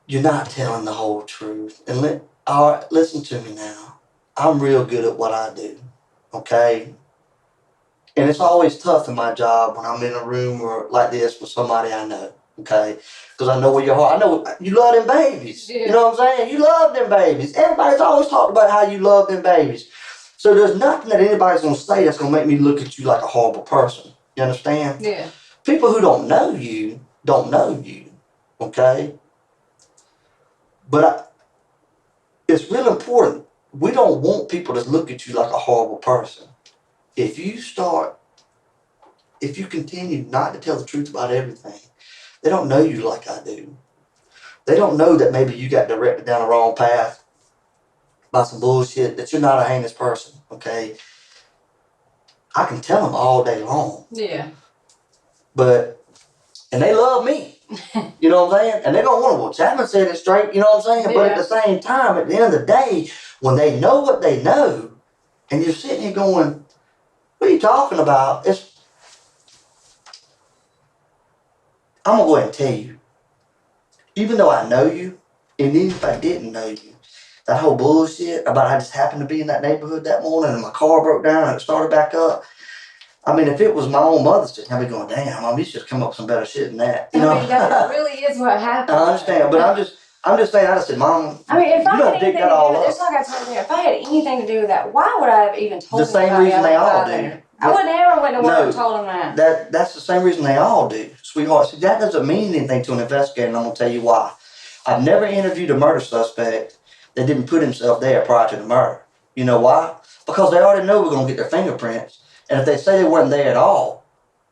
You're not telling the whole truth. And all right, listen to me now. I'm real good at what I do. Okay? And it's always tough in my job when I'm in a room or like this with somebody I know. Okay? Because I know where your heart, I know you love them babies. Yeah. You know what I'm saying? You love them babies. Everybody's always talked about how you love them babies. So there's nothing that anybody's going to say that's going to make me look at you like a horrible person. You understand? Yeah. People who don't know you don't know you. Okay? But it's real important. We don't want people to look at you like a horrible person. If you continue not to tell the truth about everything, They don't know you like I do. They don't know that maybe you got directed down the wrong path by some bullshit, that you're not a heinous person, okay? I can tell them all day long. Yeah. And they love me. You know what I'm saying? And they don't want to, well, Chapman said it straight, you know what I'm saying? But at the same time, at the end of the day, when they know what they know, and you're sitting here going, what are you talking about? I'm going to go ahead and tell you. Even though I know you, and even if I didn't know you, that whole bullshit about I just happened to be in that neighborhood that morning and my car broke down and it started back up. I mean, if it was my own mother's shit, I'd be going, damn, Mom, you should come up with some better shit than that. You know? I mean, that really is what happened. I understand, but I'm just saying, I just said, Mom, I mean, if I you had done anything dig to that do all with it, up. it's like I told you, if I had anything to do with that, why would I have even told The same anybody reason they else all about do. it? I would never went to work and told them that. That's the same reason they all do, sweetheart. See, that doesn't mean anything to an investigator, and I'm gonna tell you why. I've never interviewed a murder suspect that didn't put himself there prior to the murder. You know why? Because they already know we're gonna get their fingerprints, and if they say they weren't there at all,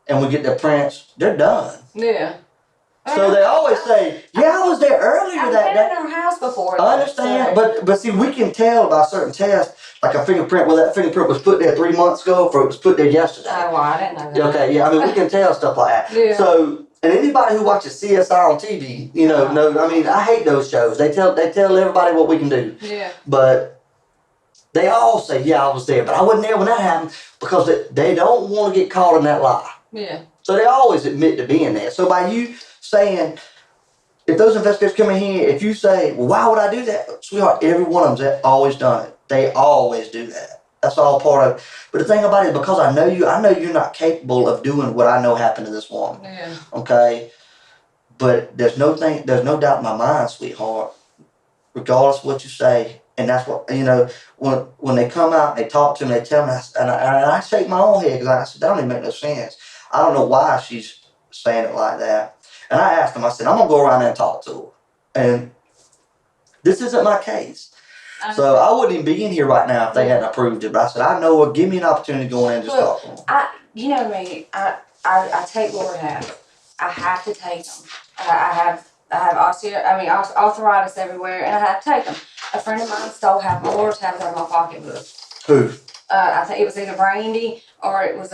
and we get their prints, they're done. Yeah. So they always say, "Yeah, I was there earlier I've that been day." in our house before. I understand, but see, we can tell by certain tests, like a fingerprint, whether that fingerprint was put there 3 months ago or it was put there yesterday. Oh, well, I didn't know that. Okay, yeah, I mean, we can tell stuff like that. Yeah. So, and anybody who watches CSI on TV, you know, I mean, I hate those shows. They tell everybody what we can do. Yeah. But they all say, yeah, I was there, but I wasn't there when that happened because they don't want to get caught in that lie. Yeah. So they always admit to being there. So by you saying, if those investigators come in here, if you say, well, why would I do that? Sweetheart, every one of them's always done it. They always do that. That's all part of it. But the thing about it is, because I know you're not capable of doing what I know happened to this woman. Yeah. Okay? But there's no doubt in my mind, sweetheart, regardless of what you say, and that's what, you know, when they come out and they talk to me, they tell me, and I shake my own head because I said, that don't even make no sense. I don't know why she's saying it like that. And I asked them, I said, I'm going to go around there and talk to her. And this isn't my case. So I wouldn't even be in here right now if they hadn't approved it. But I said, I know her. Give me an opportunity to go in and just talk to them. You know me, I take Lord out. I have to take them. I have arthritis everywhere, and I have to take them. A friend of mine stole half my Lord's tabs out of my pocketbook. Who? I think it was either Brandy or it was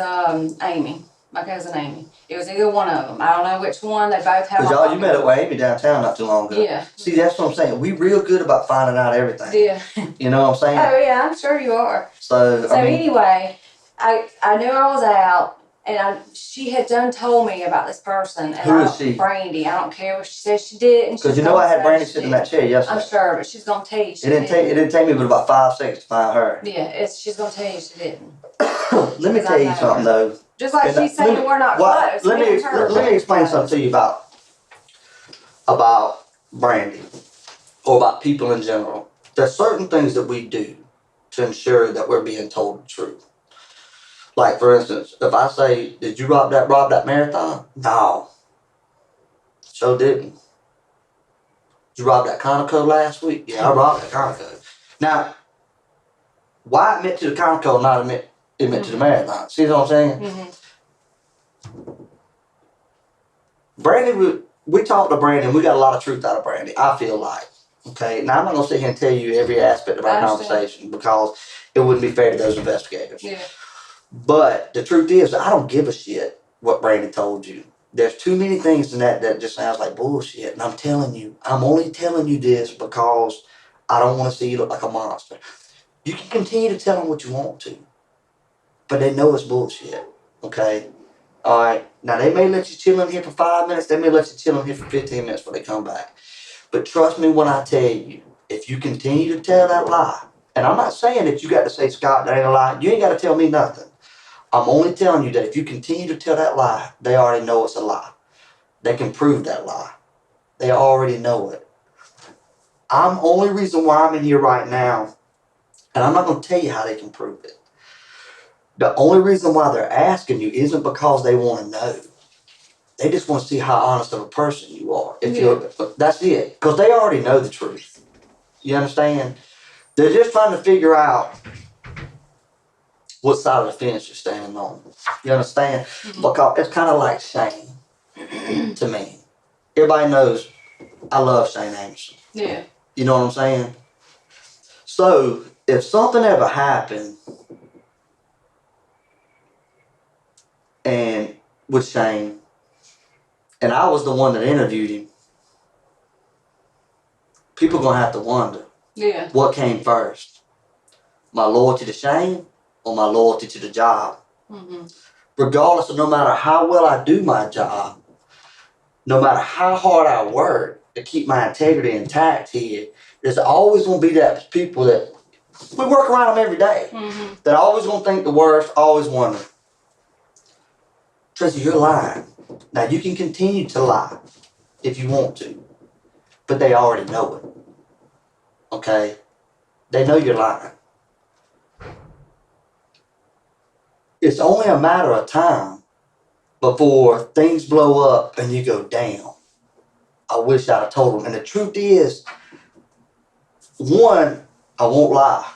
Amy, my cousin Amy. It was either one of them. I don't know which one. They both have. Because you met up with Amy downtown not too long ago. Yeah. See, that's what I'm saying. We real good about finding out everything. Yeah. You know what I'm saying? Oh yeah, I'm sure you are. So I mean, anyway, I knew I was out, and she had told me about this person. And who is she? Brandy. I don't care what she says she did. Because you know I had Brandy sitting in that chair yesterday. I'm sure, but she's gonna tell you she It didn't take me but about 5 seconds to find her. Yeah, she's gonna tell you she didn't. Let me tell you something though. Just like she's saying we're not close. Let me explain something to you about Brandy, or about people in general. There's certain things that we do to ensure that we're being told the truth. Like for instance, if I say, "Did you rob that marathon?" No, so didn't. Did you rob that Conoco last week? Yeah, I robbed that Conoco. Now, why admit to the Conoco and not admit to the marathon? See what I'm saying? Mm-hmm. Brandy, we talked to Brandy and we got a lot of truth out of Brandy, I feel like. Okay, now I'm not going to sit here and tell you every aspect of our conversation because it wouldn't be fair to those investigators. Yeah. But the truth is, I don't give a shit what Brandy told you. There's too many things in that just sounds like bullshit. And I'm telling you, I'm only telling you this because I don't want to see you look like a monster. You can continue to tell them what you want to, but they know it's bullshit. Okay? All right. Now, they may let you chill in here for 5 minutes. They may let you chill in here for 15 minutes before they come back. But trust me when I tell you, if you continue to tell that lie, and I'm not saying that you got to say, Scott, that ain't a lie. You ain't got to tell me nothing. I'm only telling you that if you continue to tell that lie, they already know it's a lie. They can prove that lie. They already know it. I'm only reason why I'm in here right now, and I'm not going to tell you how they can prove it. The only reason why they're asking you isn't because they want to know. They just want to see how honest of a person you are. That's it. Because they already know the truth. You understand? They're just trying to figure out what side of the fence you're standing on. You understand? Mm-hmm. Because it's kind of like shame to me. everybody knows I love St. Anderson. Yeah. You know what I'm saying? So if something ever happened and with Shane, and I was the one that interviewed him, people gonna have to wonder Yeah. what came first, my loyalty to Shane or my loyalty to the job. Mm-hmm. Regardless of no matter how well I do my job, no matter how hard I work to keep my integrity intact here, there's always gonna be that people that we work around them every day. Mm-hmm. That always gonna think the worst, always wonder, Tracy, you're lying. Now you can continue to lie if you want to, but they already know it. Okay? They know you're lying. It's only a matter of time before things blow up and you go, damn, I wish I'd have told them. And the truth is, one, I won't lie.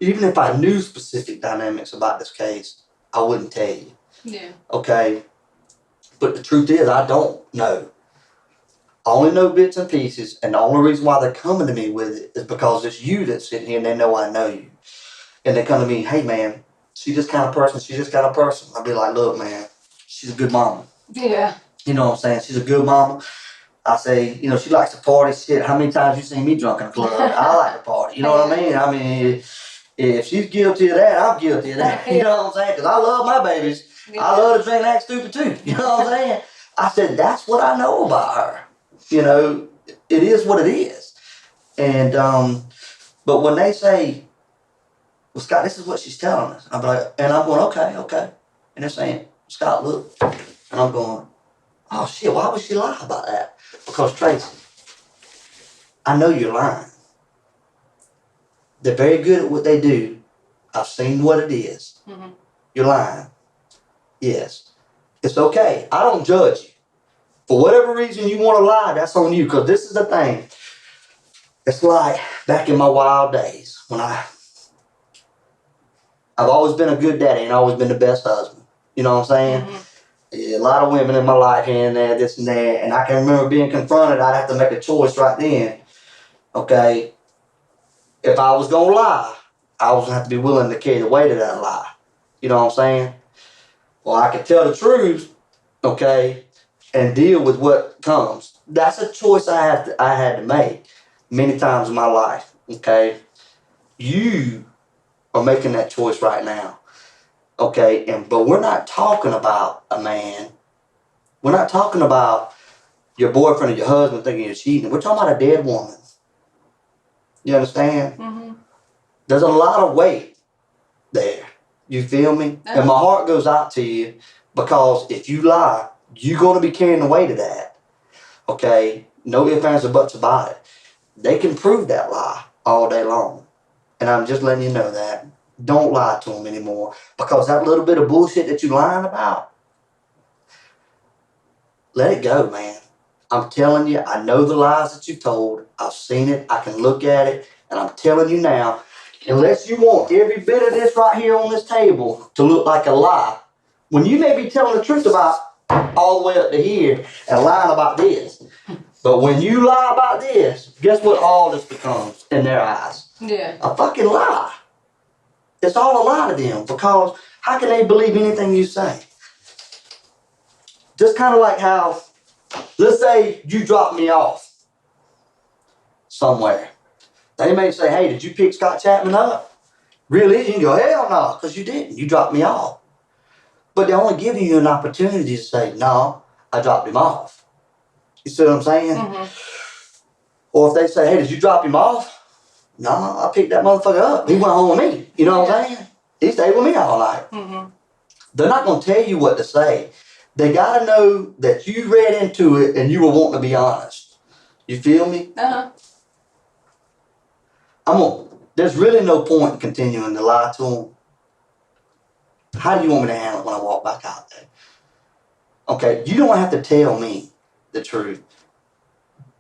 Even if I knew specific dynamics about this case, I wouldn't tell you. Yeah. Okay? But the truth is, I don't know. I only know bits and pieces, and the only reason why they're coming to me with it is because it's you that's sitting here and they know I know you. And they come to me, hey man, she's this kind of person, she's this kind of person. I'll be like, look man, she's a good mama. Yeah. You know what I'm saying? She's a good mama. I say, you know, she likes to party. Shit, how many times you seen me drunk in the club? I like to party. You know what I mean? I mean, if she's guilty of that, I'm guilty of that. You know what I'm saying? Because I love my babies. Yeah. I love to drink and act stupid too. You know what I'm saying? I said, that's what I know about her. You know, it is what it is. And, but when they say, well, Scott, this is what she's telling us. I'm like, and I'm going, okay. And they're saying, Scott, look. And I'm going, oh shit, why would she lie about that? Because Tracy, I know you're lying. They're very good at what they do. I've seen what it is. Mm-hmm. You're lying. Yes. It's okay. I don't judge you. For whatever reason you want to lie, that's on you. Because this is the thing. It's like back in my wild days when I've always been a good daddy and always been the best husband. You know what I'm saying? Mm-hmm. Yeah, a lot of women in my life here and there, this and that. And I can remember being confronted. I'd have to make a choice right then. Okay? If I was going to lie, I was going to have to be willing to carry the weight of that lie. You know what I'm saying? Well, I could tell the truth, okay, and deal with what comes. That's a choice I had to make many times in my life, okay? You are making that choice right now, okay? But we're not talking about a man. We're not talking about your boyfriend or your husband thinking you're cheating. We're talking about a dead woman. You understand? Mm-hmm. There's a lot of weight there. You feel me? And my heart goes out to you because if you lie, you're going to be carrying the weight of that. Okay? No ifs, ands, or buts about it. They can prove that lie all day long. And I'm just letting you know that. Don't lie to them anymore because that little bit of bullshit that you're lying about, let it go, man. I'm telling you, I know the lies that you told. I've seen it. I can look at it. And I'm telling you now, unless you want every bit of this right here on this table to look like a lie, when you may be telling the truth about all the way up to here and lying about this. But when you lie about this, guess what all this becomes in their eyes? Yeah. A fucking lie. It's all a lie to them because how can they believe anything you say? Just kind of like how, let's say you drop me off somewhere. They may say, hey, did you pick Scott Chapman up? Really? You can go, hell no, because you didn't. You dropped me off. But they're only giving you an opportunity to say, no, I dropped him off. You see what I'm saying? Mm-hmm. Or if they say, hey, did you drop him off? No, I picked that motherfucker up. He went home with me. You know what I'm saying? He stayed with me all night. Mm-hmm. They're not going to tell you what to say. They got to know that you read into it and you were wanting to be honest. You feel me? Uh-huh. There's really no point in continuing to lie to them. How do you want me to handle it when I walk back out there? Okay, you don't have to tell me the truth.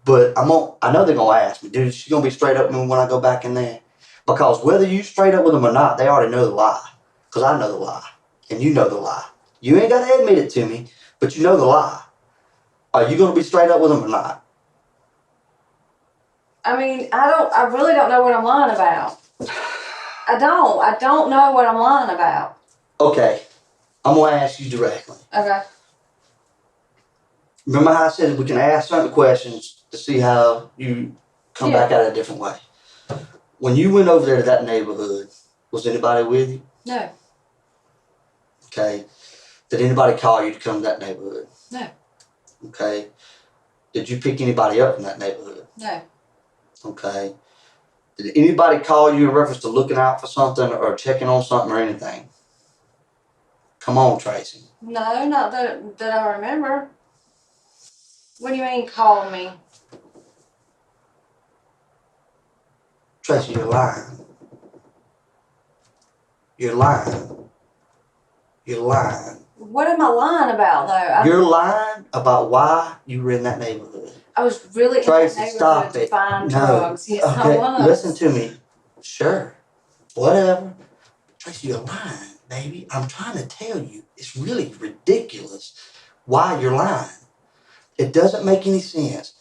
But I know they're going to ask me, dude, she's going to be straight up with me when I go back in there. Because whether you straight up with them or not, they already know the lie. Because I know the lie. And you know the lie. You ain't got to admit it to me, but you know the lie. Are you gonna be straight up with him or not? I mean, I really don't know what I'm lying about. I don't know what I'm lying about. Okay, I'm gonna ask you directly. Okay. Remember how I said we can ask certain questions to see how you come back at it a different way? When you went over there to that neighborhood, was anybody with you? No. Okay. Did anybody call you to come to that neighborhood? No. Okay. Did you pick anybody up from that neighborhood? No. Okay. Did anybody call you in reference to looking out for something or checking on something or anything? Come on, Tracy. No, not that I remember. What do you mean call me? Tracy, you're lying. You're lying. You're lying. What am I lying about though? You're lying about why you were in that neighborhood. I was really Tracy, in that stop neighborhood to it. find No. drugs. Yes, I Okay, was. listen to me. Sure. Whatever. Tracy, you're lying, baby. I'm trying to tell you, it's really ridiculous why you're lying. It doesn't make any sense.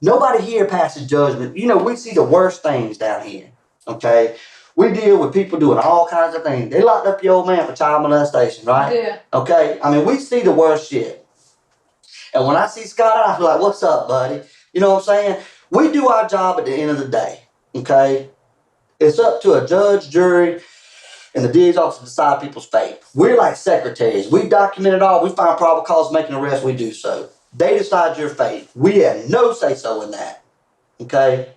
Nobody here passes judgment. You know, we see the worst things down here, okay? We deal with people doing all kinds of things. They locked up your old man for child molestation, right? Yeah. Okay? I mean, we see the worst shit. And when I see Scott, I feel like, what's up, buddy? You know what I'm saying? We do our job at the end of the day, okay? It's up to a judge, jury, and the DA's office to decide people's fate. We're like secretaries. We document it all. We find probable cause, make an arrest, we do so. They decide your fate. We have no say-so in that, okay?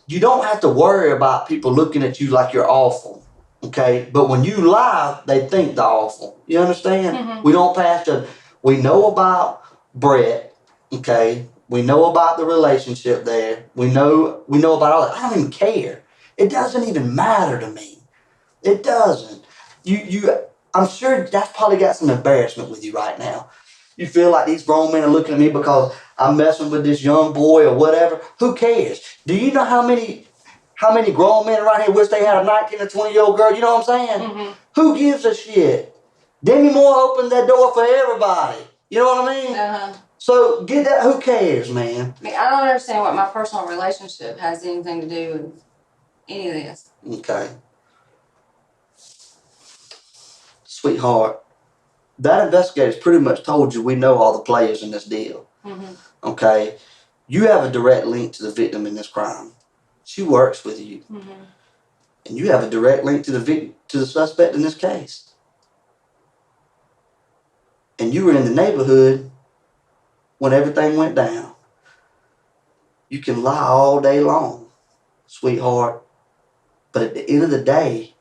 You don't have to worry about people looking at you like you're awful, okay? But when you lie, they think they're awful. You understand? Mhm. We don't pass judgment. We know about Brett, okay? We know about the relationship there. We know about all that. I don't even care. It doesn't even matter to me. It doesn't. I'm sure that's probably got some embarrassment with you right now. You feel like these grown men are looking at me because I'm messing with this young boy or whatever. Who cares? Do you know how many grown men right here wish they had a 19 or 20-year-old girl? You know what I'm saying? Mm-hmm. Who gives a shit? Demi Moore opened that door for everybody. You know what I mean? Uh-huh. So get that. Who cares, man? I mean, I don't understand what my personal relationship has anything to do with any of this. Okay. Sweetheart, that investigator's pretty much told you we know all the players in this deal. Mm-hmm. Okay? You have a direct link to the victim in this crime. She works with you. Mm-hmm. And you have a direct link to the suspect in this case. And you were in the neighborhood when everything went down. You can lie all day long, sweetheart. But at the end of the day,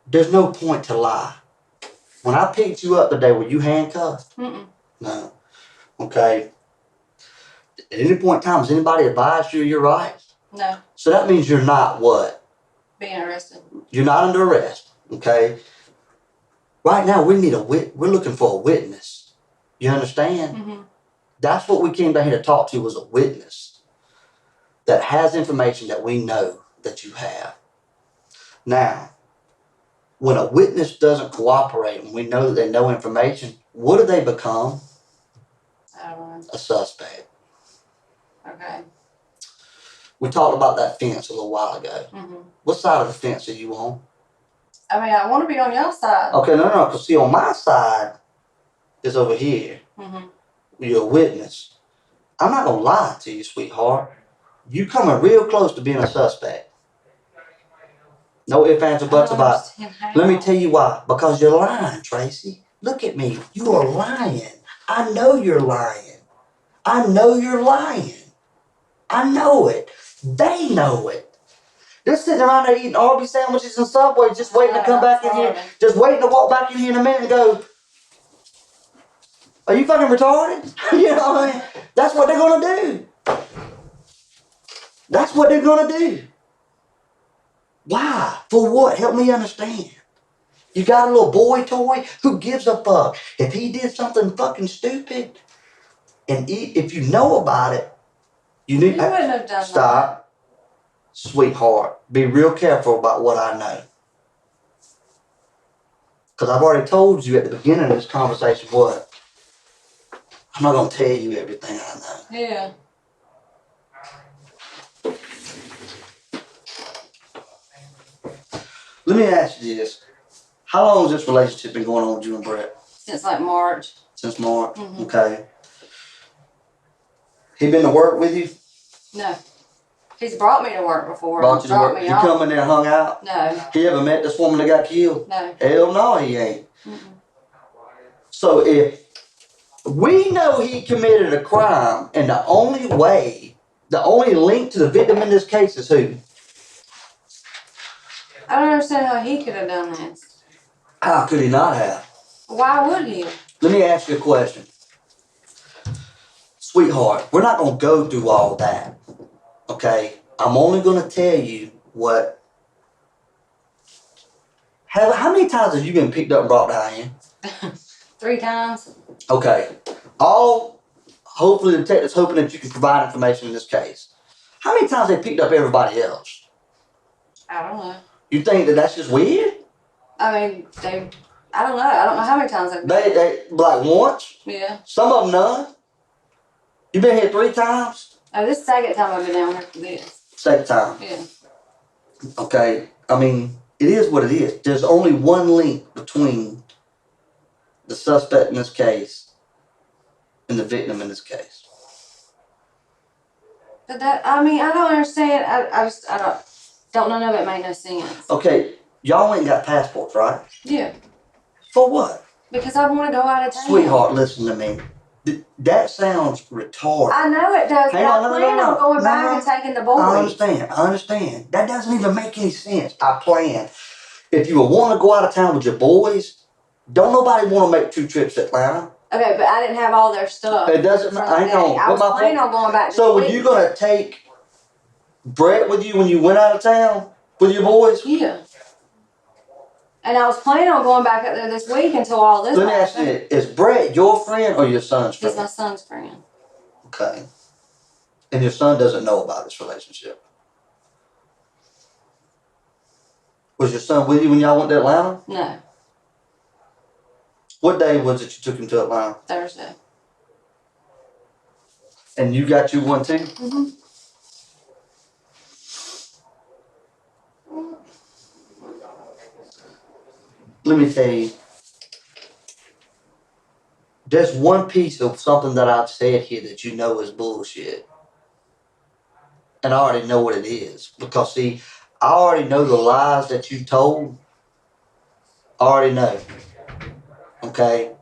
there's no point to lie. When I picked you up today, were you handcuffed? Mm-mm. No. Okay. At any point in time, has anybody advised you of your rights? No. So that means you're not what? Being arrested. You're not under arrest. Okay. Right now, we're looking for a witness. You understand? Mm-hmm. That's what we came down here to talk to, was a witness that has information that we know that you have. Now, when a witness doesn't cooperate and we know that they know information, what do they become? I don't know. A suspect. Okay. We talked about that fence a little while ago. Mm-hmm. What side of the fence are you on? I mean, I want to be on your side. Okay, no, because see, on my side is over here. Mm-hmm. You're a witness. I'm not going to lie to you, sweetheart. You coming real close to being a suspect. No ifs, ands, or buts about it. Let me tell you why. Because you're lying, Tracy. Look at me. You are lying. I know you're lying. I know you're lying. I know it. They know it. They're sitting around there eating Arby's sandwiches and Subway, just waiting to come back in here, just waiting to walk back in here in a minute and go, are you fucking retarded? You know what I mean? That's what they're going to do. That's what they're going to do. Why? For what? Help me understand. You got a little boy toy? Who gives a fuck? If he did something fucking stupid, and if you know about it, You need You wouldn't have done that. stop, sweetheart. Be real careful about what I know. Because I've already told you at the beginning of this conversation what. I'm not gonna tell you everything I know. Yeah. Let me ask you this. How long has this relationship been going on with you and Brett? Since like March. Since March? Mhm. Okay. He been to work with you? No. He's brought me to work before. Brought you to work? Me You off. come in there and hung out? No. He ever met this woman that got killed? No. Hell no, he ain't. Mm-mm. So if we know he committed a crime, and the only link to the victim in this case is who? I don't understand how he could have done this. How could he not have? Why would he? Let me ask you a question. Sweetheart, we're not going to go through all that, okay? I'm only going to tell you what... How many times have you been picked up and brought down here? 3 times. Okay. Hopefully the detective's hoping that you can provide information in this case. How many times they picked up everybody else? I don't know. You think that that's just weird? I mean, I don't know. I don't know how many times they've done it. They like once? Yeah. Some of them none? You been here 3 times? Oh, this is the second time I've been down here for this. Second time. Yeah. Okay. I mean, it is what it is. There's only one link between the suspect in this case and the victim in this case. But I don't understand. I don't know. None of it made no sense. Okay, y'all ain't got passports, right? Yeah. For what? Because I want to go out of town. Sweetheart, listen to me. That sounds retarded. I know it does, Hang but on, I no, plan no, no. on going No, back no. and taking the boys. I understand. That doesn't even make any sense. I plan. If you want to go out of town with your boys, don't nobody want to make 2 trips to Atlanta. Okay, but I didn't have all their stuff. It doesn't matter. Hang on. I was planning on going back this So week. were you going to take Brett with you when you went out of town with your boys? Yeah. And I was planning on going back up there this week until all this Let me ask you happened. this. Is Brett your friend or your son's friend? He's my son's friend. Okay. And your son doesn't know about this relationship. Was your son with you when y'all went to Atlanta? No, What day was it you took him to Atlanta? Thursday. And you got you one too? Mm-hmm. Let me tell you. There's one piece of something that I've said here that you know is bullshit. And I already know what it is. Because see, I already know the lies that you told. I already know. Okay?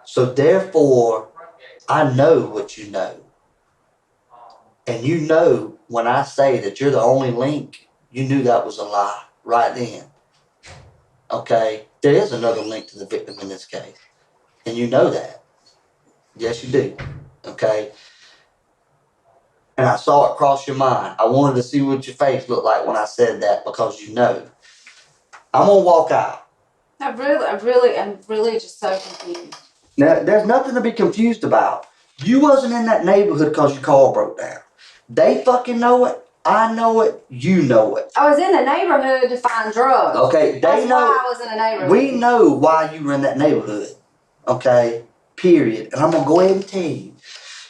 So therefore, I know what you know. And you know when I say that you're the only link, you knew that was a lie right then. Okay? There is another link to the victim in this case. And you know that. Yes, you do. Okay? And I saw it cross your mind. I wanted to see what your face looked like when I said that because you know. I'm going to walk out. I'm really just so confused. Now, there's nothing to be confused about. You wasn't in that neighborhood because your car broke down. They fucking know it. I know it. You know it. I was in the neighborhood to find drugs. Okay, That's why I was in the neighborhood. We know why you were in that neighborhood. Okay, period. And I'm going to go ahead and tell you.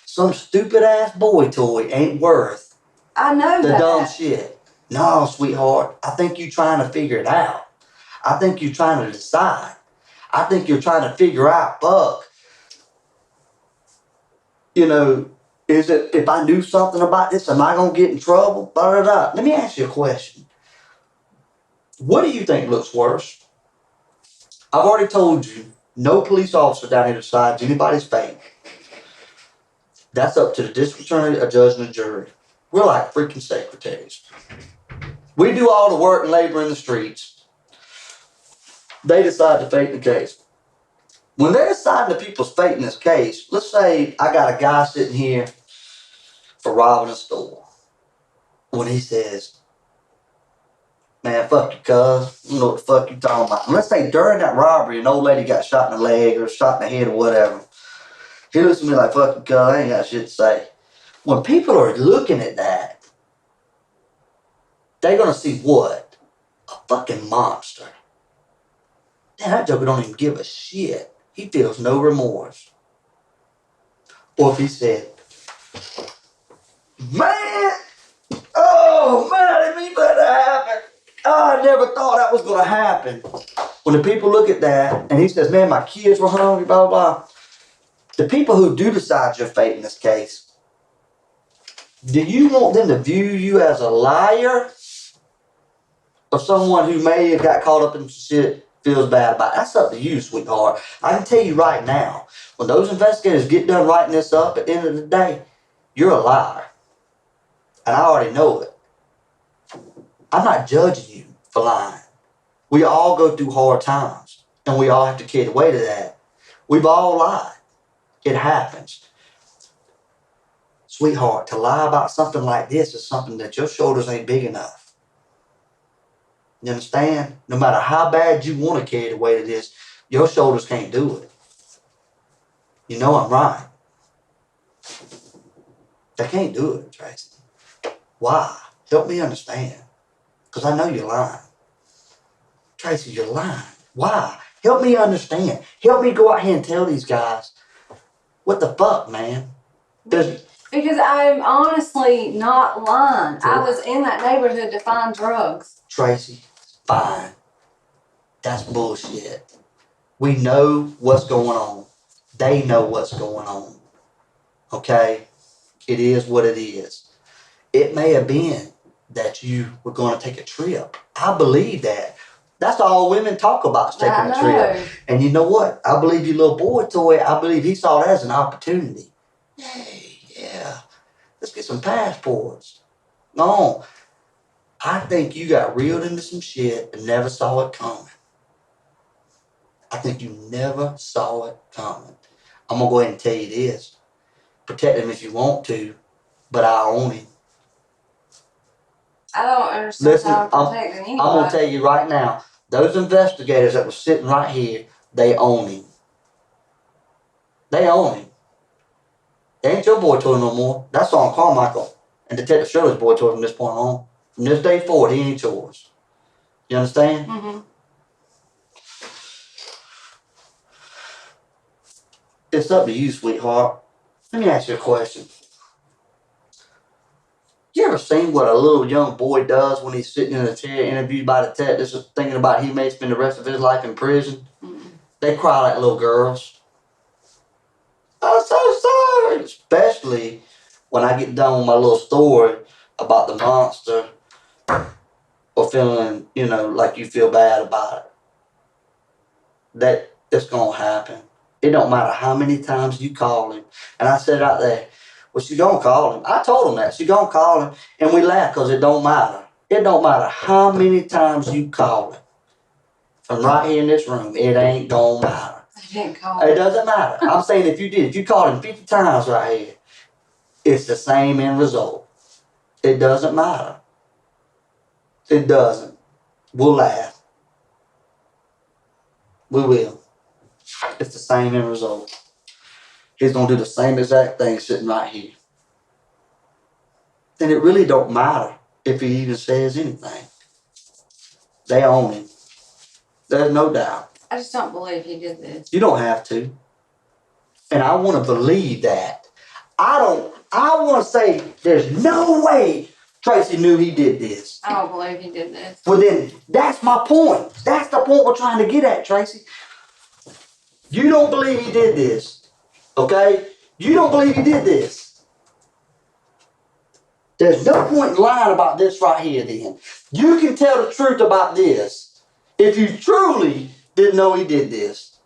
Some stupid ass boy toy ain't worth I know the that. dumb shit. No, sweetheart. I think you're trying to figure it out. I think you're trying to decide. I think you're trying to figure out, fuck. You know, is it, if I knew something about this, am I going to get in trouble? Blah, blah, blah. Let me ask you a question. What do you think looks worse? I've already told you, no police officer down here decides anybody's fate. That's up to the district attorney, a judge, and a jury. We're like freaking secretaries. We do all the work and labor in the streets. They decide the fate in the case. When they're deciding the people's fate in this case, let's say I got a guy sitting here for robbing a store. When he says, man, fuck you, cuz. You know what the fuck you talking about. And let's say during that robbery, an old lady got shot in the leg or shot in the head or whatever. He looks at me like, fuck you, cuz. I ain't got shit to say. When people are looking at that, they're gonna see what? A fucking monster. Man, that joker don't even give a shit. He feels no remorse. Or if he said, man, oh man, I didn't mean for that to happen. Oh, I never thought that was gonna happen. When the people look at that and he says, man, my kids were hungry, blah, blah, blah. The people who do decide your fate in this case, do you want them to view you as a liar or someone who may have got caught up in shit, feels bad about it? That's up to you, sweetheart. I can tell you right now, when those investigators get done writing this up, at the end of the day, you're a liar. And I already know it. I'm not judging you for lying. We all go through hard times, and we all have to carry the weight of that. We've all lied. It happens. Sweetheart, to lie about something like this is something that your shoulders ain't big enough. You understand? No matter how bad you want to carry the weight of this, your shoulders can't do it. You know I'm right. They can't do it, Tracy. Why? Help me understand. Because I know you're lying. Tracy, you're lying. Why? Help me understand. Help me go out here and tell these guys, what the fuck, man? Because I'm honestly not lying. I was in that neighborhood to find drugs. Tracy, fine. That's bullshit. We know what's going on. They know what's going on. Okay? It is what it is. It may have been that you were going to take a trip. I believe that. That's all women talk about, is taking a trip. And you know what? I believe your little boy toy, I believe he saw that as an opportunity. Hey, yeah. Let's get some passports. No. I think you got reeled into some shit and never saw it coming. I think you never saw it coming. I'm going to go ahead and tell you this. Protect him if you want to, but I own him. I don't understand Listen, how I'm protecting anybody. I'm going to tell you right now, those investigators that were sitting right here, they own him. They own him. They ain't your boy toy no more. That's on Carmichael and Detective Shirley's boy toy from this point on. From this day forward, he ain't yours. You understand? Mm-hmm. It's up to you, sweetheart. Let me ask you a question. You ever seen what a little young boy does when he's sitting in a chair interviewed by detectives thinking about he may spend the rest of his life in prison? Mm-hmm. They cry like little girls. I'm so sorry. Especially when I get done with my little story about the monster or feeling, like you feel bad about it. That it's going to happen. It don't matter how many times you call him. And I said out there, well, she gonna call him. I told him that. She gonna call him. And we laugh because it don't matter. It don't matter how many times you call him. From right here in this room, it ain't gonna matter. I didn't call It him. doesn't matter. I'm saying if you called him 50 times right here, it's the same end result. It doesn't matter. It doesn't. We'll laugh. We will. It's the same end result. He's gonna do the same exact thing sitting right here. And it really don't matter if he even says anything. They own him. There's no doubt. I just don't believe he did this. You don't have to. And I want to believe that. I want to say there's no way Tracy knew he did this. I don't believe he did this. Well then, that's my point. That's the point we're trying to get at, Tracy. You don't believe he did this. Okay? You don't believe he did this. There's no point in lying about this right here then. You can tell the truth about this if you truly didn't know he did this.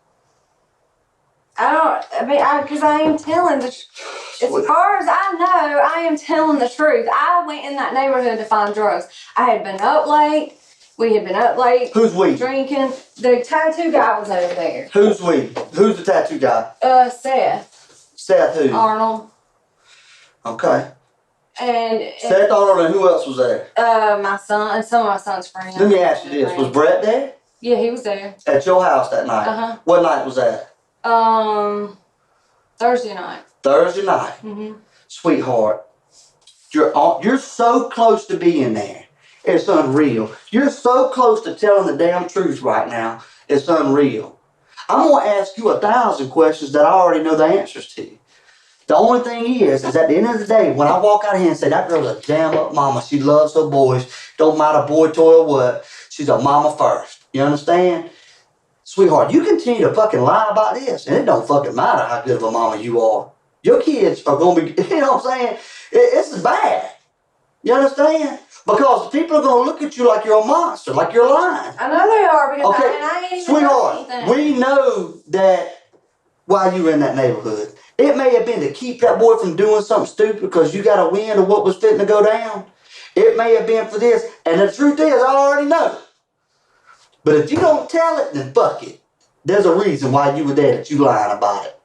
Because I am telling the truth. As far as I know, I am telling the truth. I went in that neighborhood to find drugs. I had been up late. We had been up late. Who's we? Drinking. The tattoo guy was over there. Who's we? Who's the tattoo guy? Seth. Seth who? Arnold. Okay. And Seth Arnold and who else was there? my son and some of my son's friends. Let me ask you this. Was Brett there? Yeah, he was there. At your house that night? Uh-huh. What night was that? Thursday night. Thursday night. Mm-hmm. Sweetheart, you're so close to being there. It's unreal. You're so close to telling the damn truth right now. It's unreal. I'm going to ask you 1,000 questions that I already know the answers to. The only thing is at the end of the day, when I walk out here and say, that girl's a damn up mama, she loves her boys, don't matter boy, toy, or what, she's a mama first. You understand? Sweetheart, you continue to fucking lie about this, and it don't fucking matter how good of a mama you are. Your kids are going to be, you know what I'm saying? It's bad. You understand? Because people are going to look at you like you're a monster, like you're lying. I know they are because Okay, I ain't even sweetheart, done anything. we know that while you were in that neighborhood, it may have been to keep that boy from doing something stupid because you got a wind of what was fitting to go down. It may have been for this, and the truth is, I already know. But if you don't tell it, then fuck it. There's a reason why you were there that you lying about it.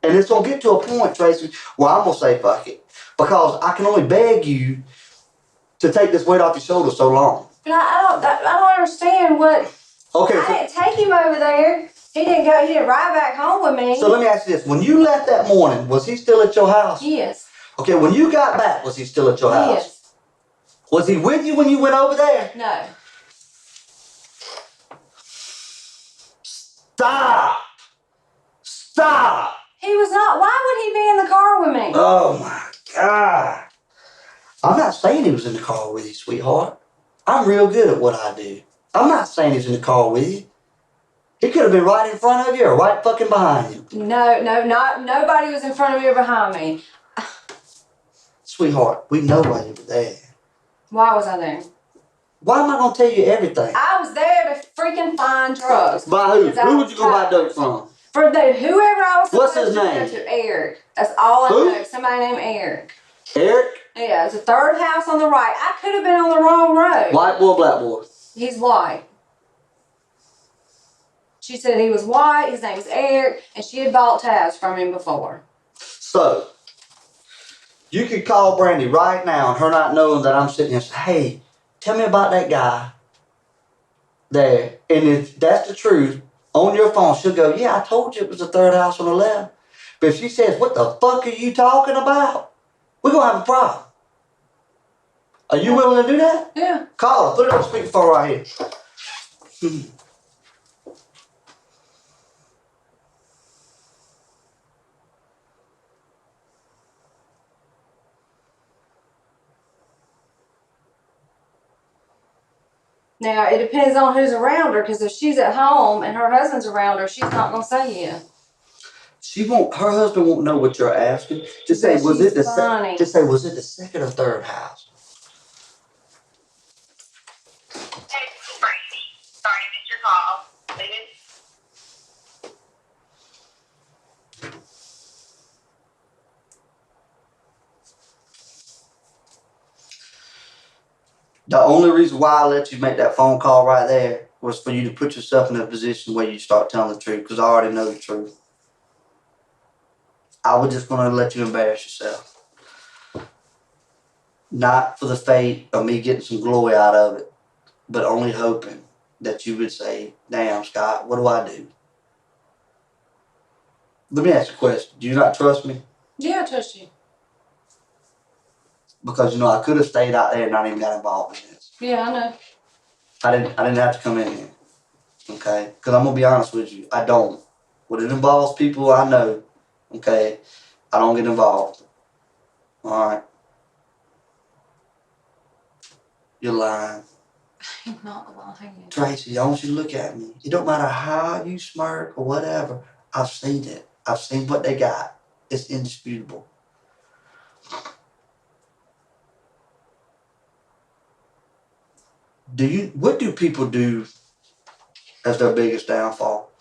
And it's going to get to a point, Tracy, where I'm going to say fuck it. Because I can only beg you to take this weight off your shoulders so long. But I don't understand what. Okay, I didn't take him over there. He didn't go. He didn't ride back home with me. so let me ask you this. When you left that morning, was he still at your house? Yes. Okay, when you got back, was he still at your house? Yes. Was he with you when you went over there? No. Stop! Stop! He was not. Why would he be in the car with me? Oh my God. I'm not saying he was in the car with you, sweetheart. I'm real good at what I do. I'm not saying he's in the car with you. He could have been right in front of you or right fucking behind you. No, nobody was in front of me or behind me. Sweetheart, we know why you were there. Why was I there? Why am I going to tell you everything? I was there to freaking find drugs. By who? Because I Who was would you go buy tired. dope from? For whoever I was What's supposed his to name? go to, Eric. That's all I Who? know. Somebody named Eric. Eric? Yeah, it's the third house on the right. I could have been on the wrong road. White boy, black boy? He's white. She said he was white. His name's Eric, and she had bought tabs from him before. So, you could call Brandy right now and her not knowing that I'm sitting here and say, hey, tell me about that guy there. And if that's the truth, on your phone, she'll go, yeah, I told you it was the third house on the left. But if she says, what the fuck are you talking about? We're going to have a problem. Are you willing to do that? Yeah. Call her. Put it on speakerphone right here. Now, it depends on who's around her, because if she's at home and her husband's around her, she's not going to say yeah. Her husband won't know what you're asking. Just say, But was she's it funny. just say, was it the second or third house? Tracy. Sorry, I missed your call. Leave it. The only reason why I let you make that phone call right there was for you to put yourself in a position where you start telling the truth, because I already know the truth. I was just going to let you embarrass yourself. Not for the fate of me getting some glory out of it, but only hoping that you would say, damn, Scott, what do I do? Let me ask you a question. Do you not trust me? Yeah, I trust you. Because, I could have stayed out there and not even got involved in this. Yeah, I know. I didn't have to come in here. Okay? Because I'm going to be honest with you. I don't. When it involves people I know, okay, I don't get involved. Alright? You're lying. I'm not lying. Tracy, I want you to look at me. It don't matter how you smirk or whatever. I've seen it. I've seen what they got. It's indisputable. What do people do as their biggest downfall?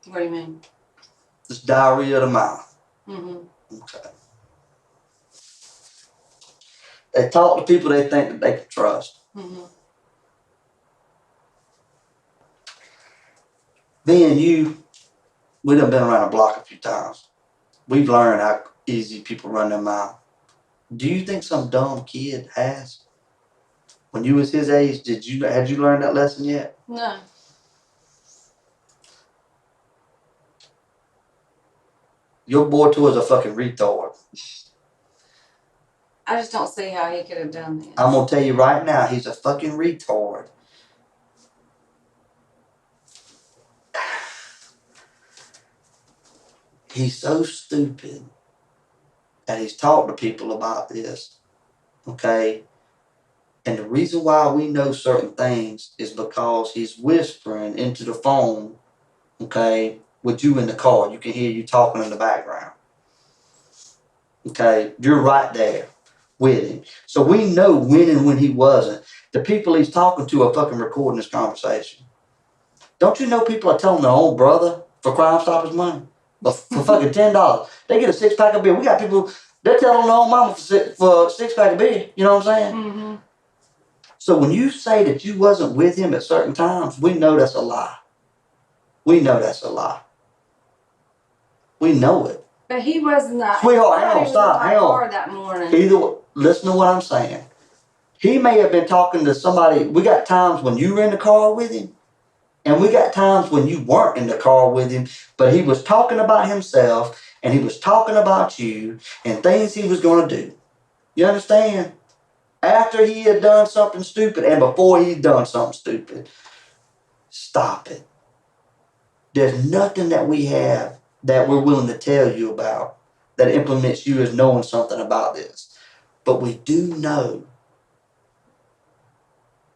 What do you mean? It's diarrhea of the mouth. Mm-hmm. Okay. They talk to people they think that they can trust. Mm-hmm. Then we done been around the block a few times. We've learned how easy people run their mouth. Do you think some dumb kid has? When you was his age, had you learned that lesson yet? No. Your boy too is a fucking retard. I just don't see how he could have done this. I'm gonna tell you right now, he's a fucking retard. He's so stupid that he's talked to people about this, okay? And the reason why we know certain things is because he's whispering into the phone, okay, with you in the car. You can hear you talking in the background. Okay, you're right there with him. So we know when and when he wasn't. The people he's talking to are fucking recording this conversation. Don't you know people are telling their own brother for Crime Stoppers money? But for fucking $10. They get a 6-pack of beer. We got people, they're telling their own mama for a 6-pack of beer. You know what I'm saying? Mm-hmm. So when you say that you wasn't with him at certain times, we know that's a lie. We know that's a lie. We know it. But he was not. Sweetheart, hang on, was stop, in my hang on. car that morning. Either way, listen to what I'm saying. He may have been talking to somebody. We got times when you were in the car with him, and we got times when you weren't in the car with him, but he was talking about himself, and he was talking about you, and things he was going to do. You understand? After he had done something stupid, and before he'd done something stupid. Stop it. There's nothing that we have that we're willing to tell you about that implements you as knowing something about this. But we do know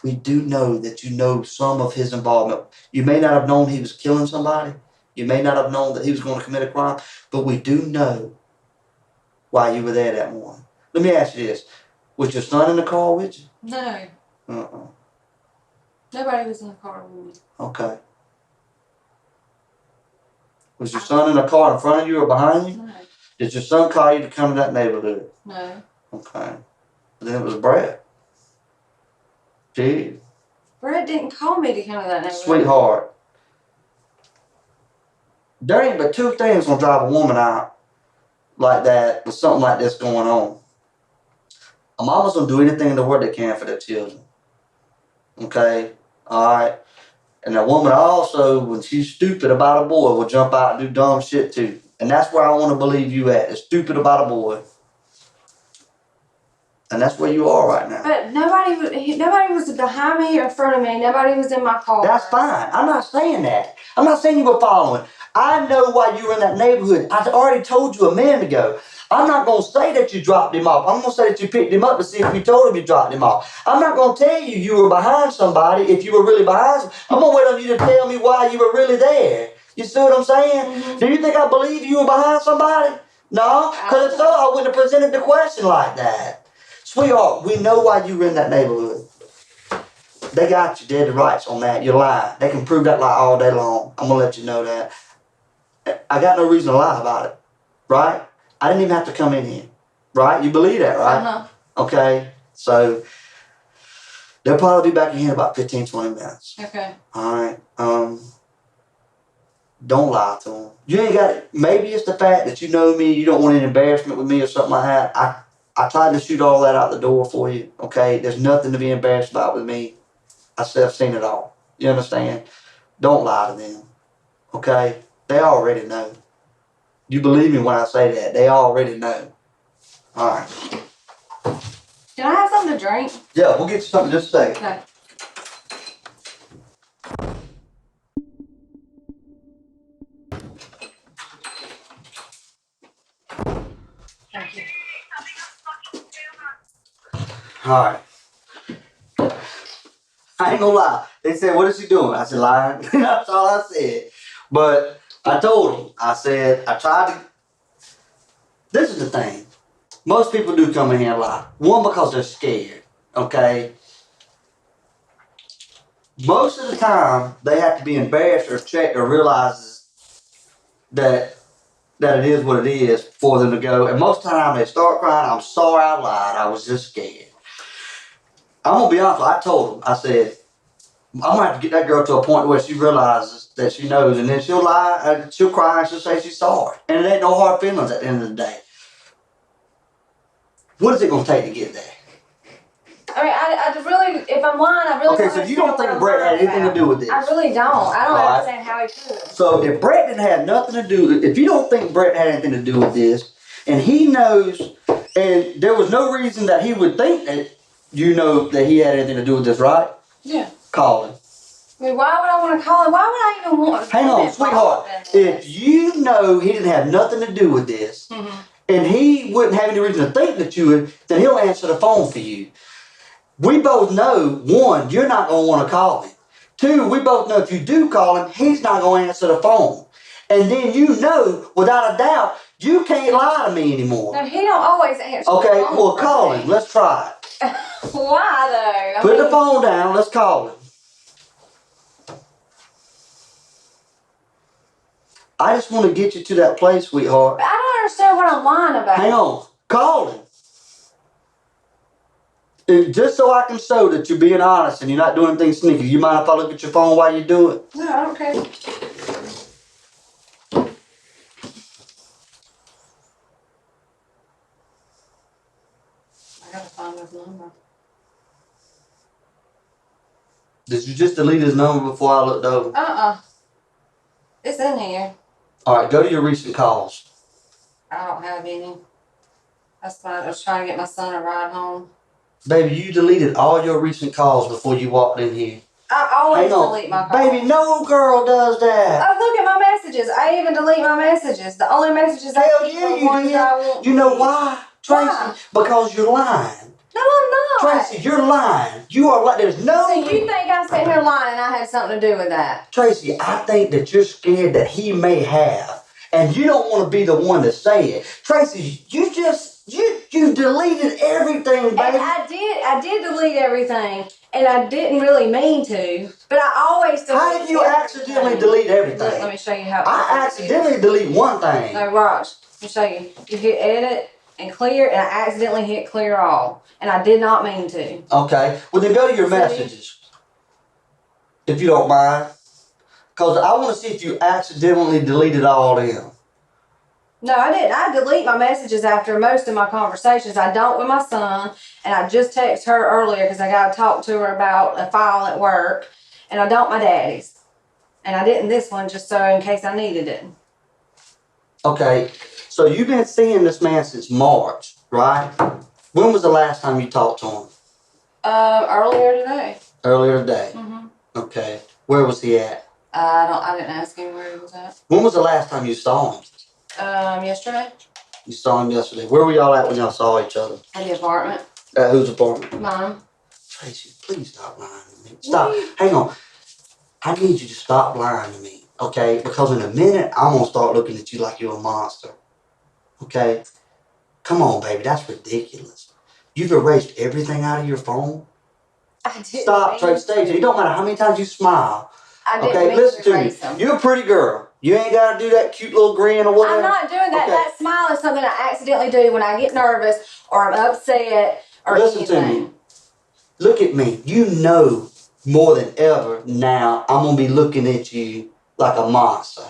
that you know some of his involvement. You may not have known he was killing somebody. You may not have known that he was going to commit a crime. But we do know why you were there that morning. Let me ask you this. Was your son in the car with you? No. Uh-uh. Nobody was in the car with me. Okay. Was your son in the car in front of you or behind you? No. Did your son call you to come to that neighborhood? No. Okay. Then it was Brett. Gee, Brett didn't call me to come to that neighborhood. sweetheart. There ain't but two things gonna drive a woman out like that with something like this going on. A mama's gonna do anything in the world they can for their children. Okay? Alright? And a woman also, when she's stupid about a boy, will jump out and do dumb shit too. And that's where I want to believe you at. Is stupid about a boy. And that's where you are right now. But nobody was behind me or in front of me. Nobody was in my car. That's fine. I'm not saying that. I'm not saying you were following. I know why you were in that neighborhood. I already told you a minute ago. I'm not going to say that you dropped him off. I'm going to say that you picked him up to see if you told him you dropped him off. I'm not going to tell you you were behind somebody if you were really behind somebody. I'm going to wait on you to tell me why you were really there. You see what I'm saying? Mm-hmm. Do you think I believe you were behind somebody? No? Because if so, I wouldn't have presented the question like that. Sweetheart, we know why you were in that neighborhood. They got you dead to rights on that. You're lying. They can prove that lie all day long. I'm going to let you know that. I got no reason to lie about it. Right? I didn't even have to come in here. Right? You believe that, right? Uh-huh. Okay. So, they'll probably be back in here in about 15, 20 minutes. Okay. Alright. Don't lie to them. You ain't got it. Maybe it's the fact that you know me, you don't want any embarrassment with me or something like that. I tried to shoot all that out the door for you. Okay? There's nothing to be embarrassed about with me. I've seen it all. You understand? Don't lie to them. Okay? They already know. You believe me when I say that. They already know. Alright. Can I have something to drink? Yeah, we'll get you something in just a second. Okay. Thank you. Alright. I ain't gonna lie. They said, what is she doing? I said, lying. That's all I said. But I told them, I said, I tried to. This is the thing. Most people do come in here and lie. One, because they're scared. Okay? Most of the time, they have to be embarrassed or checked or realize that it is what it is for them to go. And most of the time, they start crying, I'm sorry I lied. I was just scared. I'm going to be honest with you. I told them, I said, I'm going to have to get that girl to a point where she realizes that she knows. And then she'll lie, and she'll cry, and she'll say she's sorry. And it ain't no hard feelings at the end of the day. What is it going to take to get there? I mean, I really, if I'm lying, I really Okay, don't so you don't understand think what I'm Brett had lying anything to about. do with this? I really don't. I don't All right. understand how he could. So if Brett didn't have nothing to do, if you don't think Brett had anything to do with this, and he knows And there was no reason that he would think that you know that he had anything to do with this, right? Yeah. Calling. I mean, why would I want to call him? Why would I even want to Hang on, get sweetheart. involved in If this? you know he didn't have nothing to do with this, and he wouldn't have any reason to think that you would, then he'll answer the phone for you. We both know, one, you're not going to want to call him. Two, we both know if you do call him, he's not going to answer the phone. And then you know, without a doubt, you can't lie to me anymore. No, he don't always answer Okay, the phone well, for call me. him. Let's try it. Why, though? Put the phone down. Let's call him. I just want to get you to that place, sweetheart. But I don't understand what I'm lying about. Hang on. Call him. Just so I can show that you're being honest and you're not doing anything sneaky. You mind if I look at your phone while you do it? No, I don't care. I gotta find his number. Did you just delete his number before I looked over? It's in here. All right, go to your recent calls. I don't have any. That's fine. I was trying to get my son a ride home. Baby, you deleted all your recent calls before you walked in here. I always Hang on. delete my calls. Baby, no girl does that. Oh, look at my messages. I even delete my messages. The only messages I Hell keep yeah, are you ones did. I won't You know delete. why, Tracy? Why? Because you're lying. No, I'm not. Tracy, you're lying. You are like, there's no... So you think I'm sitting here lying and I had something to do with that? Tracy, I think that you're scared that he may have. And you don't want to be the one to say it. Tracy, you deleted everything, baby. And I did delete everything, and I didn't really mean to, but I always delete How did you accidentally delete everything? Let me show you how. I accidentally delete one thing. No, watch. Let me show you. You hit edit and clear, and I accidentally hit clear all, and I did not mean to. Okay, well then go to your messages, if you don't mind. Because I want to see if you accidentally deleted all of them. No, I didn't. I delete my messages after most of my conversations. I don't with my son, and I just texted her earlier because I got to talk to her about a file at work, and I don't my daddy's. And I didn't this one just so in case I needed it. Okay, so you've been seeing this man since March, right? When was the last time you talked to him? Earlier today. Earlier today. Okay, where was he at? I didn't ask him where he was at. When was the last time you saw him? Yesterday. You saw him yesterday. Where were y'all at when y'all saw each other? At the apartment. At whose apartment? Mine. Tracy, please stop lying to me. Stop. Hang on. I need you to stop lying to me, okay? Because in a minute, I'm going to start looking at you like you're a monster, okay? Come on, baby. That's ridiculous. You've erased everything out of your phone? I didn't. Stop, Tracy. Stay. It don't matter how many times you smile. I didn't Okay, mean listen to to me. erase them. You're a pretty girl. You ain't got to do that cute little grin or whatever. I'm not doing that. Okay. That smile is something I accidentally do when I get nervous or I'm upset or Listen anything. to me. Look at me. You know more than ever now I'm going to be looking at you like a monster.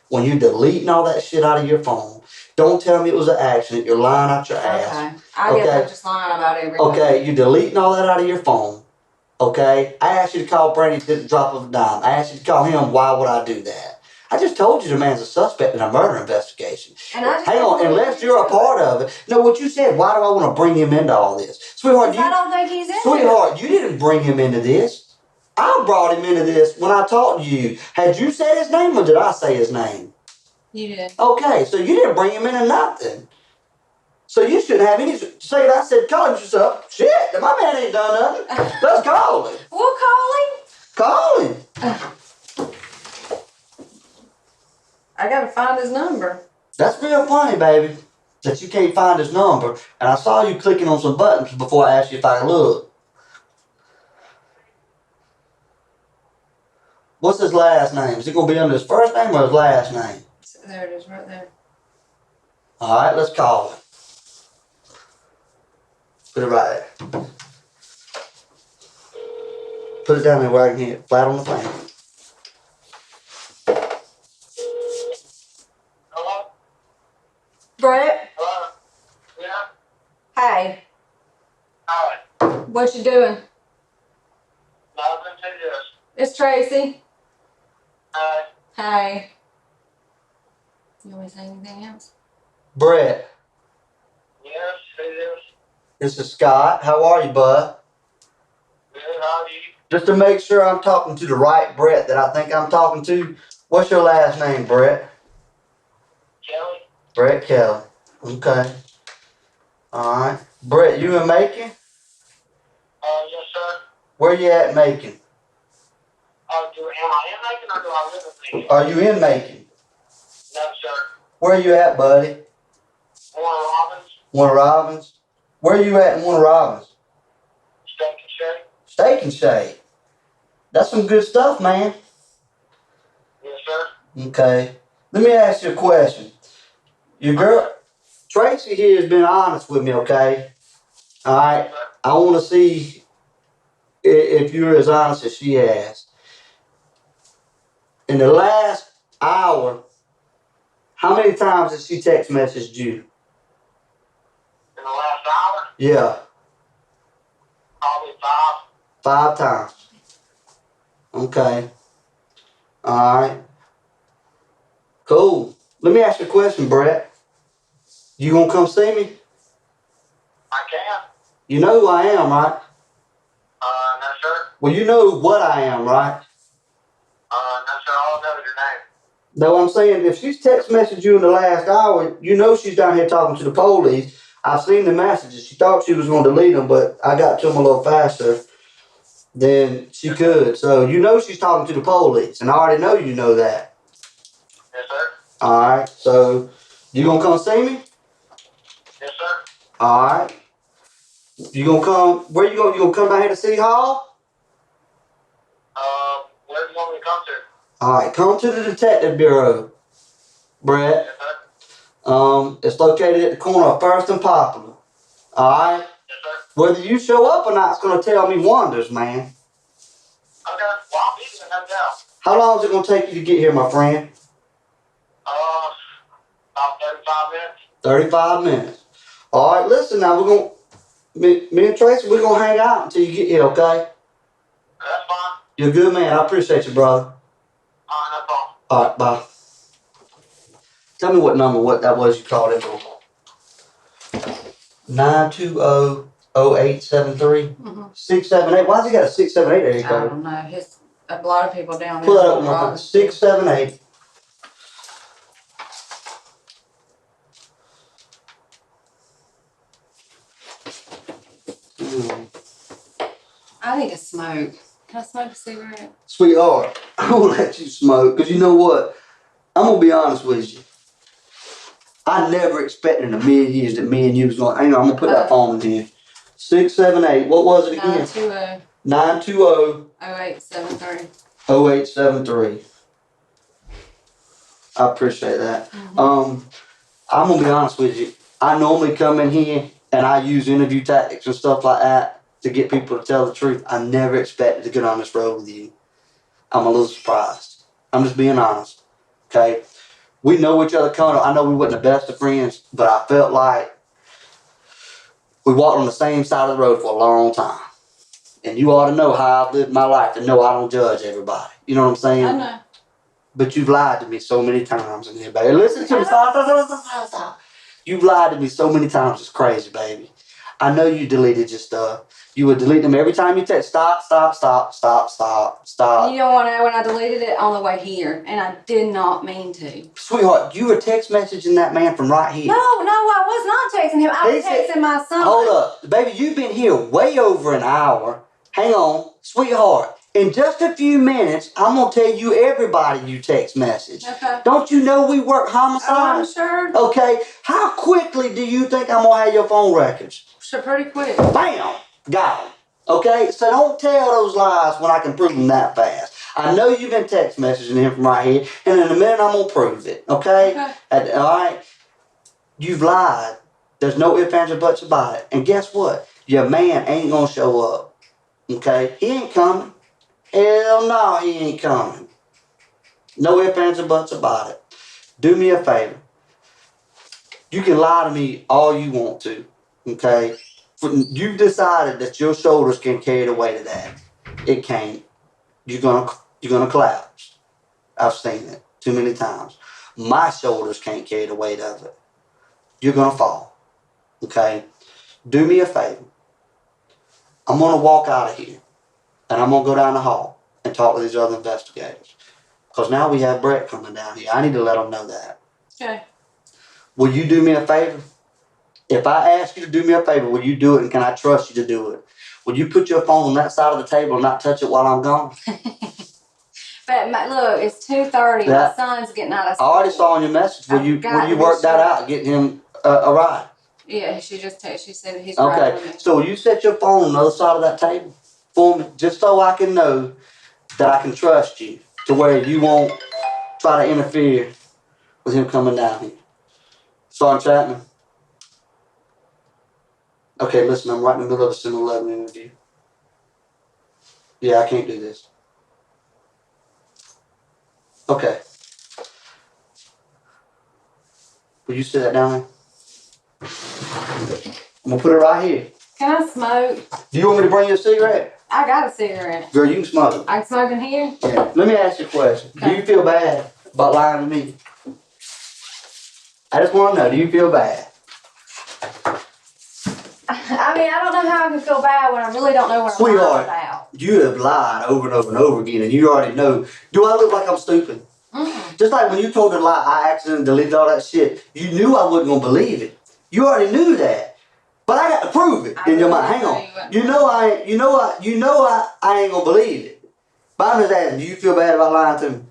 When you're deleting all that shit out of your phone, don't tell me it was an accident. You're lying out your ass. Okay. I guess I'm just lying about everything. Okay, you're deleting all that out of your phone. Okay? I asked you to call Brandy at the drop of a dime. I asked you to call him. Why would I do that? I just told you the man's a suspect in a murder investigation. And I just Hang on, unless you're a part of it. No, what you said, why do I want to bring him into all this? Sweetheart, I don't think he's in Sweetheart, you didn't bring him into this. I brought him into this when I talked to you. Had you said his name or did I say his name? You did. Okay, so you didn't bring him into nothing. So you shouldn't have any say that I said call him yourself. Shit, my man ain't done nothing. Let's call him. We'll call him. Call him. I gotta find his number. That's real funny, baby, that you can't find his number. And I saw you clicking on some buttons before I asked you if I could look. What's his last name? Is it going to be under his first name or his last name? There it is, right there. All right, let's call him. Put it right there. Put it down there where I can hit it flat on the thing. Hello? Brett, Hello? Yeah? hey, Hi. what you doing? Nothing to this. It's Tracy. Hi. Hey. You want me to say anything else? Brett, Yeah? Yes, it is. This is Scott. How are you, bud? Good, how are you? Just to make sure I'm talking to the right Brett that I think I'm talking to, what's your last name, Brett? Kelly? Brett Kelly. Okay. Alright. Brett, you in Macon? Yes, sir. Where you at in Macon? Am I in Macon or do I live in Macon? Are you in Macon? No, sir. Where you at, buddy? Warren Robbins, Warner Robins? Where you at in Warner Robins? Steak and Shake. Steak and Shake. That's some good stuff, man. Yes, sir. Okay. Let me ask you a question. Your girl, Tracy here has been honest with me, okay? Alright? Yes, sir. I want to see if you're as honest as she has. In the last hour, how many times has she text messaged you? In the last hour, Yeah, probably 5. 5 times. Okay. Alright. Cool. Let me ask you a question, Brett. You gonna come see me? I can. You know who I am, right? No, sir. Well, you know what I am, right? No, sir. I'll know your name. Though I'm saying, if she's text messaged you in the last hour, you know she's down here talking to the police. I've seen the messages. She thought she was going to delete them, but I got to them a little faster than she could. So you know she's talking to the police, and I already know you know that. Yes, sir. All right. So you gonna come see me? Yes, sir. All right. You gonna come? Where you going? You gonna come down here to City Hall? Where do you want me to come to? All right. Come to the Detective Bureau, Brett. Yes, sir. It's located at the corner of First and Popular. All right. Yes, sir. Whether you show up or not is going to tell me wonders, man. Okay. Well, I'll be there, no doubt. How long is it going to take you to get here, my friend? About 35 minutes. 35 minutes. All right, listen now. We're going to, me and Tracy, we're going to hang out until you get here, okay? That's fine. You're a good man. I appreciate you, brother. No problem. All right, bye. Tell me what that was you called it for. 920-0873? 678. Why's he got a 678 there? You I code? don't know. A lot of people down there. Pull that up one more time. 678. I need to smoke. Can I smoke a cigarette? Sweetheart, I won't let you smoke, because you know what? I'm going to be honest with you. I never expected in a million years that me and you was going to, hang on, I'm going to put that phone in here. 678, what was it again? 920 0873. 0873. I appreciate that. I'm going to be honest with you. I normally come in here and I use interview tactics and stuff like that to get people to tell the truth. I never expected to get on this road with you. I'm a little surprised. I'm just being honest. Okay? We know each other coming up. I know we weren't the best of friends, but I felt like we walked on the same side of the road for a long time. And you ought to know how I've lived my life and know I don't judge everybody. You know what I'm saying? I know. But you've lied to me so many times in here, baby. Listen to me. Stop. You've lied to me so many times. It's crazy, baby. I know you deleted your stuff. You would delete them every time you text. Stop. You don't want to know when I deleted it on the way here, and I did not mean to. Sweetheart, you were text messaging that man from right here. No, I was not texting him. I was texting my son. Hold up. Baby, you've been here way over an hour. Hang on. Sweetheart, in just a few minutes, I'm going to tell you everybody you text message. Okay. Don't you know we work homicide? I'm sure. Okay. How quickly do you think I'm going to have your phone records? Sure, pretty quick. Bam! Got them. Okay? So don't tell those lies when I can prove them that fast. I know you've been text messaging him from right here, and in a minute I'm going to prove it. Okay? All right? You've lied. There's no ifs, ands, or buts about it. And guess what? Your man ain't going to show up. Okay? He ain't coming. Hell no, he ain't coming. No ifs, ands, or buts about it. Do me a favor. You can lie to me all you want to. Okay? You've decided that your shoulders can carry the weight of that. It can't. You're gonna collapse. I've seen it too many times. My shoulders can't carry the weight of it. You're gonna fall. Okay? Do me a favor. I'm going to walk out of here and I'm going to go down the hall and talk to these other investigators. Because now we have Brett coming down here. I need to let them know that. Okay. Will you do me a favor? If I ask you to do me a favor, will you do it, and can I trust you to do it? Will you put your phone on that side of the table and not touch it while I'm gone? But look, it's 2:30. Yeah. My son's getting out of I school. already saw on your message. Will I you forgot to work be that sure. out, get him a ride? Yeah, she just texted. She said he's riding Okay, with me. so will you set your phone on the other side of that table for me, just so I can know that I can trust you to where you won't try to interfere with him coming down here. Sergeant Chapman? Okay, listen, I'm right in the middle of a 7-Eleven interview. Yeah, I can't do this. Okay. Will you sit that down there? I'm gonna put it right here. Can I smoke? Do you want me to bring you a cigarette? I got a cigarette. Girl, you can smoke. I can smoke in here? Yeah. Let me ask you a question. Do Okay. you feel bad about lying to me? I just want to know, do you feel bad? I mean, I don't know how I can feel bad when I really don't know what I'm lying Sweetheart, about. you have lied over and over and over again, and you already know. Do I look like I'm stupid? Mm-mm. Just like when you told the lie, I accidentally deleted all that shit. You knew I wasn't gonna believe it. You already knew that, but I got to prove it in your mind. Hang on. You know I ain't gonna believe it. But I'm just asking, do you feel bad about lying to me?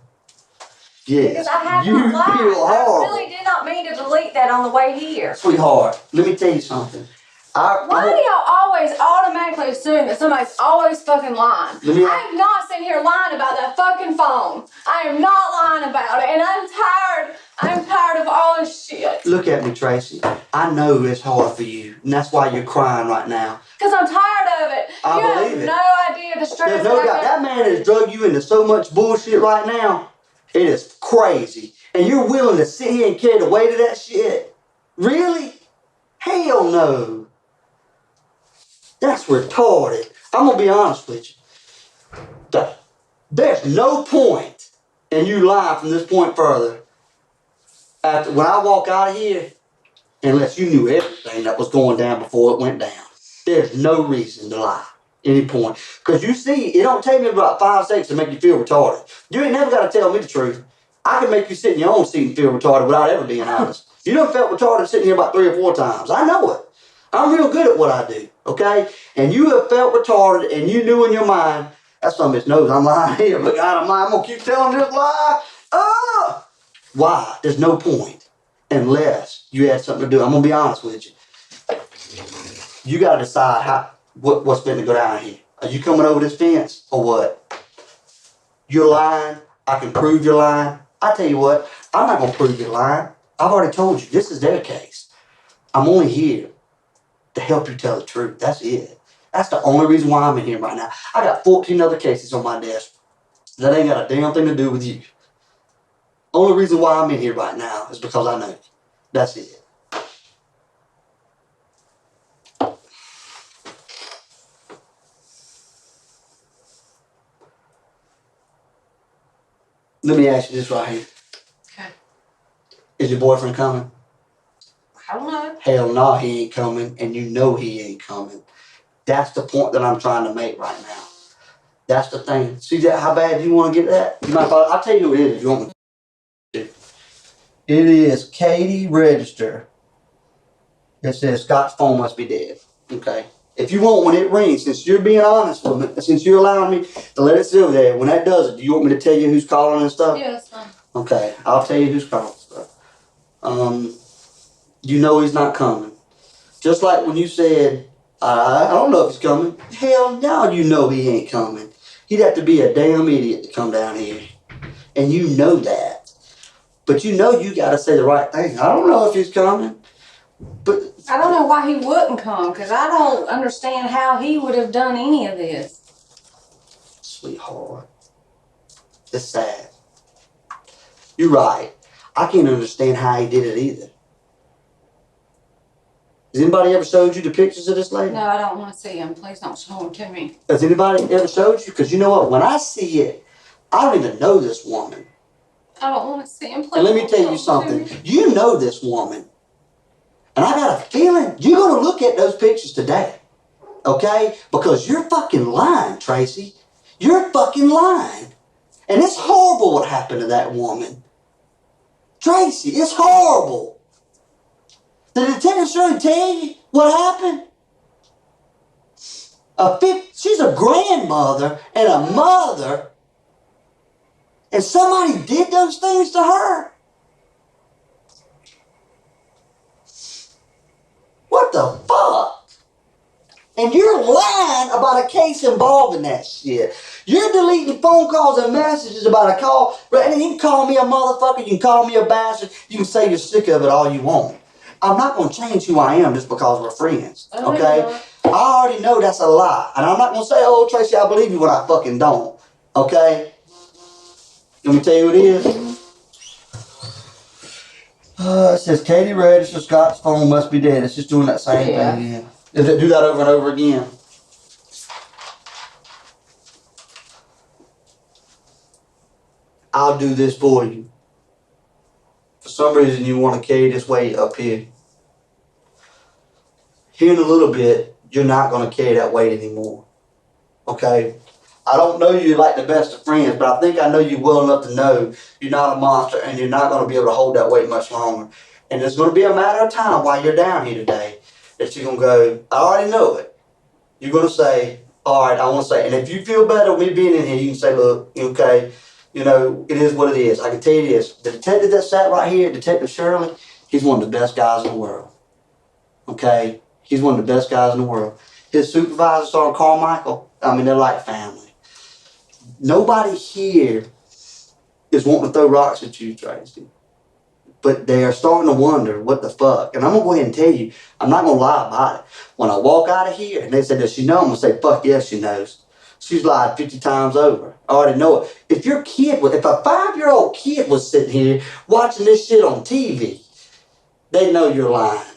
Yes. Because I have You not lied. feel I horrible. really did not mean to delete that on the way here. Sweetheart, let me tell you something. Why do y'all always automatically assume that somebody's always fucking lying? I am not sitting here lying about that fucking phone. I am not lying about it, and I'm tired. I'm tired of all this shit. Look at me, Tracy. I know it's hard for you, and that's why you're crying right now. Because I'm tired of it. I you believe have it. no idea the stress There's no that I doubt. go. That man has drug you into so much bullshit right now. It is crazy. And you're willing to sit here and carry the weight of that shit? Really? Hell no. That's retarded. I'm going to be honest with you. There's no point in you lying from this point further. When I walk out of here, unless you knew everything that was going down before it went down. There's no reason to lie any point. Because you see, it don't take me about 5 seconds to make you feel retarded. You ain't never got to tell me the truth. I can make you sit in your own seat and feel retarded without ever being honest. You done felt retarded sitting here about 3 or 4 times. I know it. I'm real good at what I do, okay? And you have felt retarded and you knew in your mind, that's some bitch knows I'm lying here, but God, I'm lying. I'm going to keep telling this lie. Why? There's no point. Unless you had something to do. I'm going to be honest with you. You got to decide what's going to go down here. Are you coming over this fence or what? You're lying. I can prove you're lying. I tell you what, I'm not going to prove you're lying. I've already told you, this is their case. I'm only here to help you tell the truth. That's it. That's the only reason why I'm in here right now. I got 14 other cases on my desk that ain't got a damn thing to do with you. Only reason why I'm in here right now is because I know you. That's it. Let me ask you this right here. Okay. Is your boyfriend coming? I don't know. Hell no, he ain't coming, and you know he ain't coming. That's the point that I'm trying to make right now. That's the thing. See that? How bad do you want to get that? You might. I'll tell you who it is if you want me to. It is Katie Register. It says Scott's phone must be dead. Okay. If you want, when it rings, since you're being honest with me, since you're allowing me to let it sit there, when that does it, do you want me to tell you who's calling and stuff? Yeah, that's fine. Okay, I'll tell you who's calling and stuff. You know he's not coming. Just like when you said, I don't know if he's coming. Hell, now you know he ain't coming. He'd have to be a damn idiot to come down here. And you know that. But you know you got to say the right thing. I don't know if he's coming. But I don't know why he wouldn't come, because I don't understand how he would have done any of this. sweetheart, it's sad. You're right. I can't understand how he did it either. Has anybody ever showed you the pictures of this lady? No, I don't want to see him. Please don't show him to me. Has anybody ever showed you? Because you know what? When I see it, I don't even know this woman. I don't want to see him. Please And let me don't tell show you him to something. me. You know this woman. And I got a feeling you're gonna look at those pictures today. Okay? Because you're fucking lying, Tracy. You're fucking lying. And it's horrible what happened to that woman. Tracy, it's horrible. Did the detective surely tell you what happened? She's a grandmother and a mother, and somebody did those things to her? What the fuck? And you're lying about a case involving that shit. You're deleting phone calls and messages about a call. And you can call me a motherfucker, you can call me a bastard, you can say you're sick of it all you want. I'm not going to change who I am just because we're friends, okay? I already know that's a lie. And I'm not going to say, oh, Tracy, I believe you when I fucking don't, okay? Let me tell you what it is. It says Katie registered Scott's phone must be dead. It's just doing that same thing again. Does it do that over and over again? I'll do this for you. For some reason you want to carry this weight up here. Here in a little bit, you're not going to carry that weight anymore. Okay? I don't know you like the best of friends, but I think I know you well enough to know you're not a monster and you're not going to be able to hold that weight much longer. And it's going to be a matter of time while you're down here today that you're going to go, I already know it. You're going to say, all right, I want to say, and if you feel better with me being in here, you can say, look, okay, you know, it is what it is. I can tell you this. The detective that sat right here, Detective Shirley, he's one of the best guys in the world. Okay? He's one of the best guys in the world. His supervisor, Sergeant Carmichael, I mean, they're like family. Nobody here is wanting to throw rocks at you, Tracy. But they are starting to wonder what the fuck. And I'm going to go ahead and tell you, I'm not going to lie about it. When I walk out of here and they say, does she know? I'm going to say, fuck yes, she knows. She's lied 50 times over. I already know it. If a 5-year-old kid was sitting here watching this shit on TV, they know you're lying.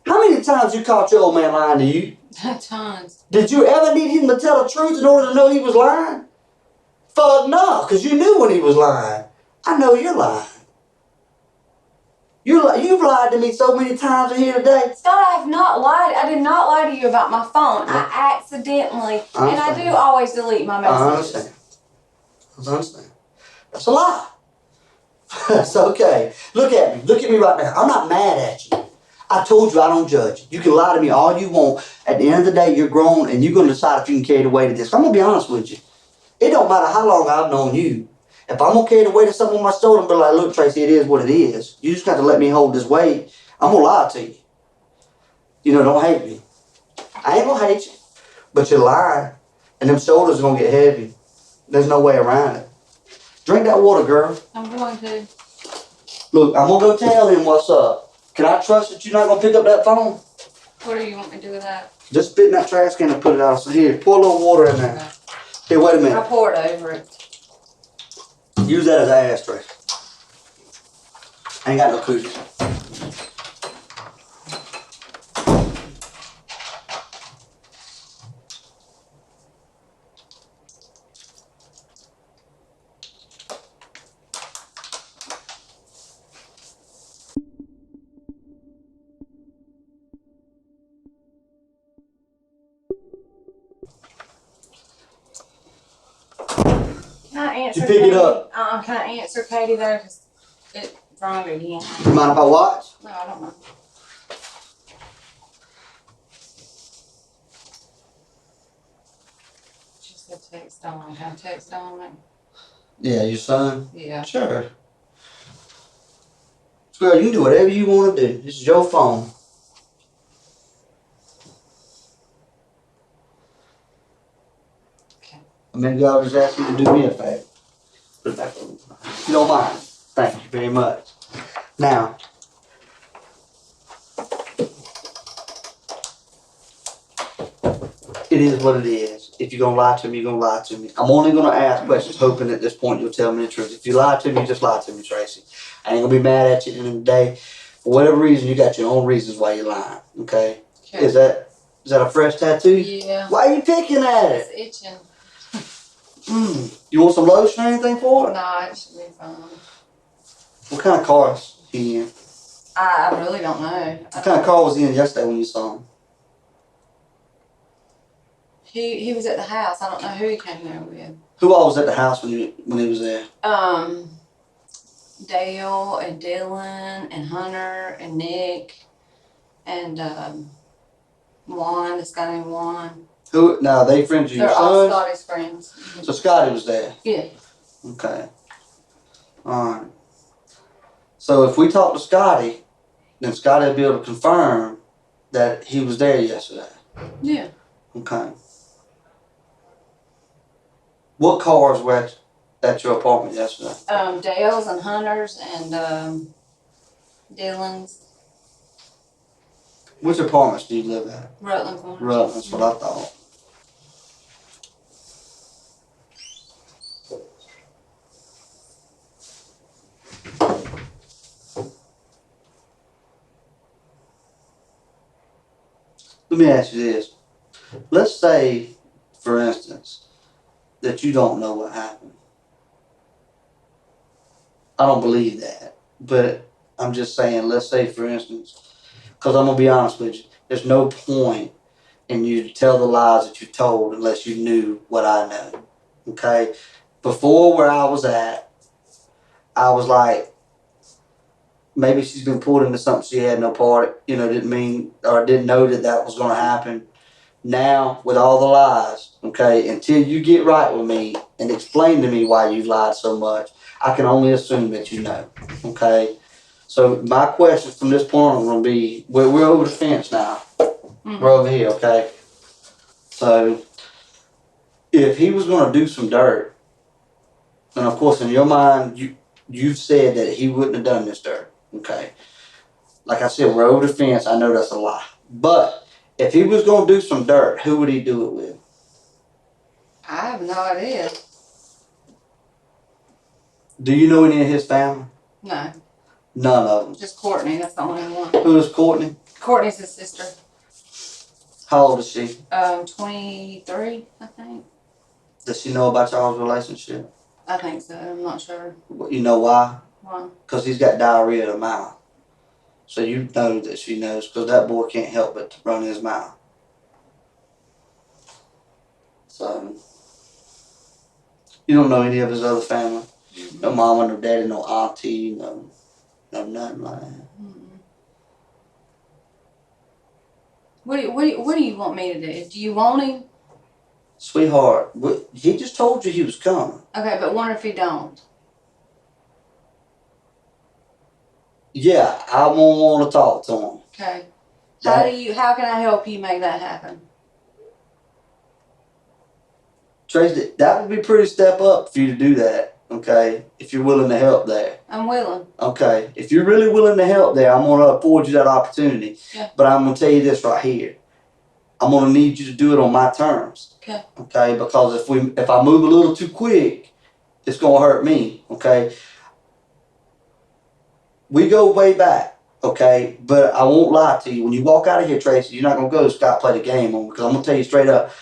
How many times you caught your old man lying to you? Tons. Did you ever need him to tell the truth in order to know he was lying? Fuck no, because you knew when he was lying. I know you're lying. You've lied to me so many times in here today. Scott, I have not lied. I did not lie to you about my phone. I accidentally, and I do always delete my messages. I understand. That's a lie. That's okay. Look at me. Look at me right now. I'm not mad at you. I told you I don't judge you. You can lie to me all you want. At the end of the day, you're grown and you're going to decide if you can carry the weight of this. I'm going to be honest with you. It don't matter how long I've known you. If I'm going to carry the weight of something on my shoulder and be like, look, Tracy, it is what it is. You just got to let me hold this weight. I'm going to lie to you. You know, don't hate me. I ain't going to hate you. But you're lying. And them shoulders are going to get heavy. There's no way around it. Drink that water, girl. I'm going to. Look, I'm going to go tell him what's up. Can I trust that you're not going to pick up that phone? What do you want me to do with that? Just spit in that trash can and put it out. So here, pour a little water in there. Okay. Here, wait a I minute. poured over it. Use that as an ashtray. I ain't got no cookies. Can I answer? Did you pick it up? Can I answer Katie though? Because it wrong again. You mind if I watch? No, I don't know. She said text on. Can I text on it? Yeah, your son? Yeah. Sure. Girl, you can do whatever you want to do. This is your phone. Okay. Maybe I'll just ask you to do me a favor. Put it back over. If you don't mind. Thank you very much. Now, it is what it is. If you're going to lie to me, you're going to lie to me. I'm only going to ask questions, hoping at this point you'll tell me the truth. If you lie to me, just lie to me, Tracy. I ain't going to be mad at you at the end of the day. For whatever reason, you got your own reasons why you're lying, okay? Okay. Is that a fresh tattoo? Yeah. Why are you picking at it? It's itching. You want some lotion or anything for it? No, it should be fine. What kind of car is he in? I really don't know. What kind of car was he in yesterday when you saw him? He was at the house. I don't know who he came there with. Who all was at the house when he was there? Dale and Dylan and Hunter and Nick and Juan, this guy named Juan. Who? Now they friends of your They're all sons? Scotty's friends. So Scotty was there. Yeah. Okay. All right. So if we talk to Scotty, then Scotty will be able to confirm that he was there yesterday. Yeah. Okay. What cars were at your apartment yesterday? Dale's and Hunter's and Dylan's. Which apartments do you live at? Rutland Corners. Rutland, that's what I thought. Let me ask you this. Let's say, for instance, that you don't know what happened. I don't believe that. But I'm just saying, let's say, for instance, because I'm going to be honest with you, there's no point in you to tell the lies that you told unless you knew what I know. Okay? Before where I was at, I was like, maybe she's been pulled into something she had no part, didn't mean, or didn't know that was going to happen. Now, with all the lies, okay, until you get right with me and explain to me why you lied so much, I can only assume that you know, okay? So my question from this point on will be, we're over the fence now. Mm-hmm. We're over here, okay? So if he was going to do some dirt, and of course in your mind, you've said that he wouldn't have done this dirt, okay? Like I said, we're over the fence. I know that's a lie. But if he was going to do some dirt, who would he do it with? I have no idea. Do you know any of his family? No. None of them. Just Courtney. That's the only one. Who is Courtney? Courtney's his sister. How old is she? 23, I think. Does she know about y'all's relationship? I think so. I'm not sure. You know why? Why? Because he's got diarrhea in the mouth. So you know that she knows, because that boy can't help but run his mouth. So, you don't know any of his other family? Mm-hmm. No mama, no daddy, no auntie, no nothing like that. Mm-hmm. What do you want me to do? Do you want him? Sweetheart, he just told you he was coming. Okay, but what if he don't? Yeah, I won't want to talk to him. Okay. That- How can I help you make that happen? Tracy, that would be a pretty step up for you to do that, okay? If you're willing to help there. I'm willing. Okay, if you're really willing to help there, I'm going to afford you that opportunity. Yeah. But I'm going to tell you this right here. I'm going to need you to do it on my terms. Okay. Okay, because if I move a little too quick, it's going to hurt me, okay? We go way back, okay? But I won't lie to you. When you walk out of here, Tracy, you're not going to go, Scott, play the game on, because I'm going to tell you straight up.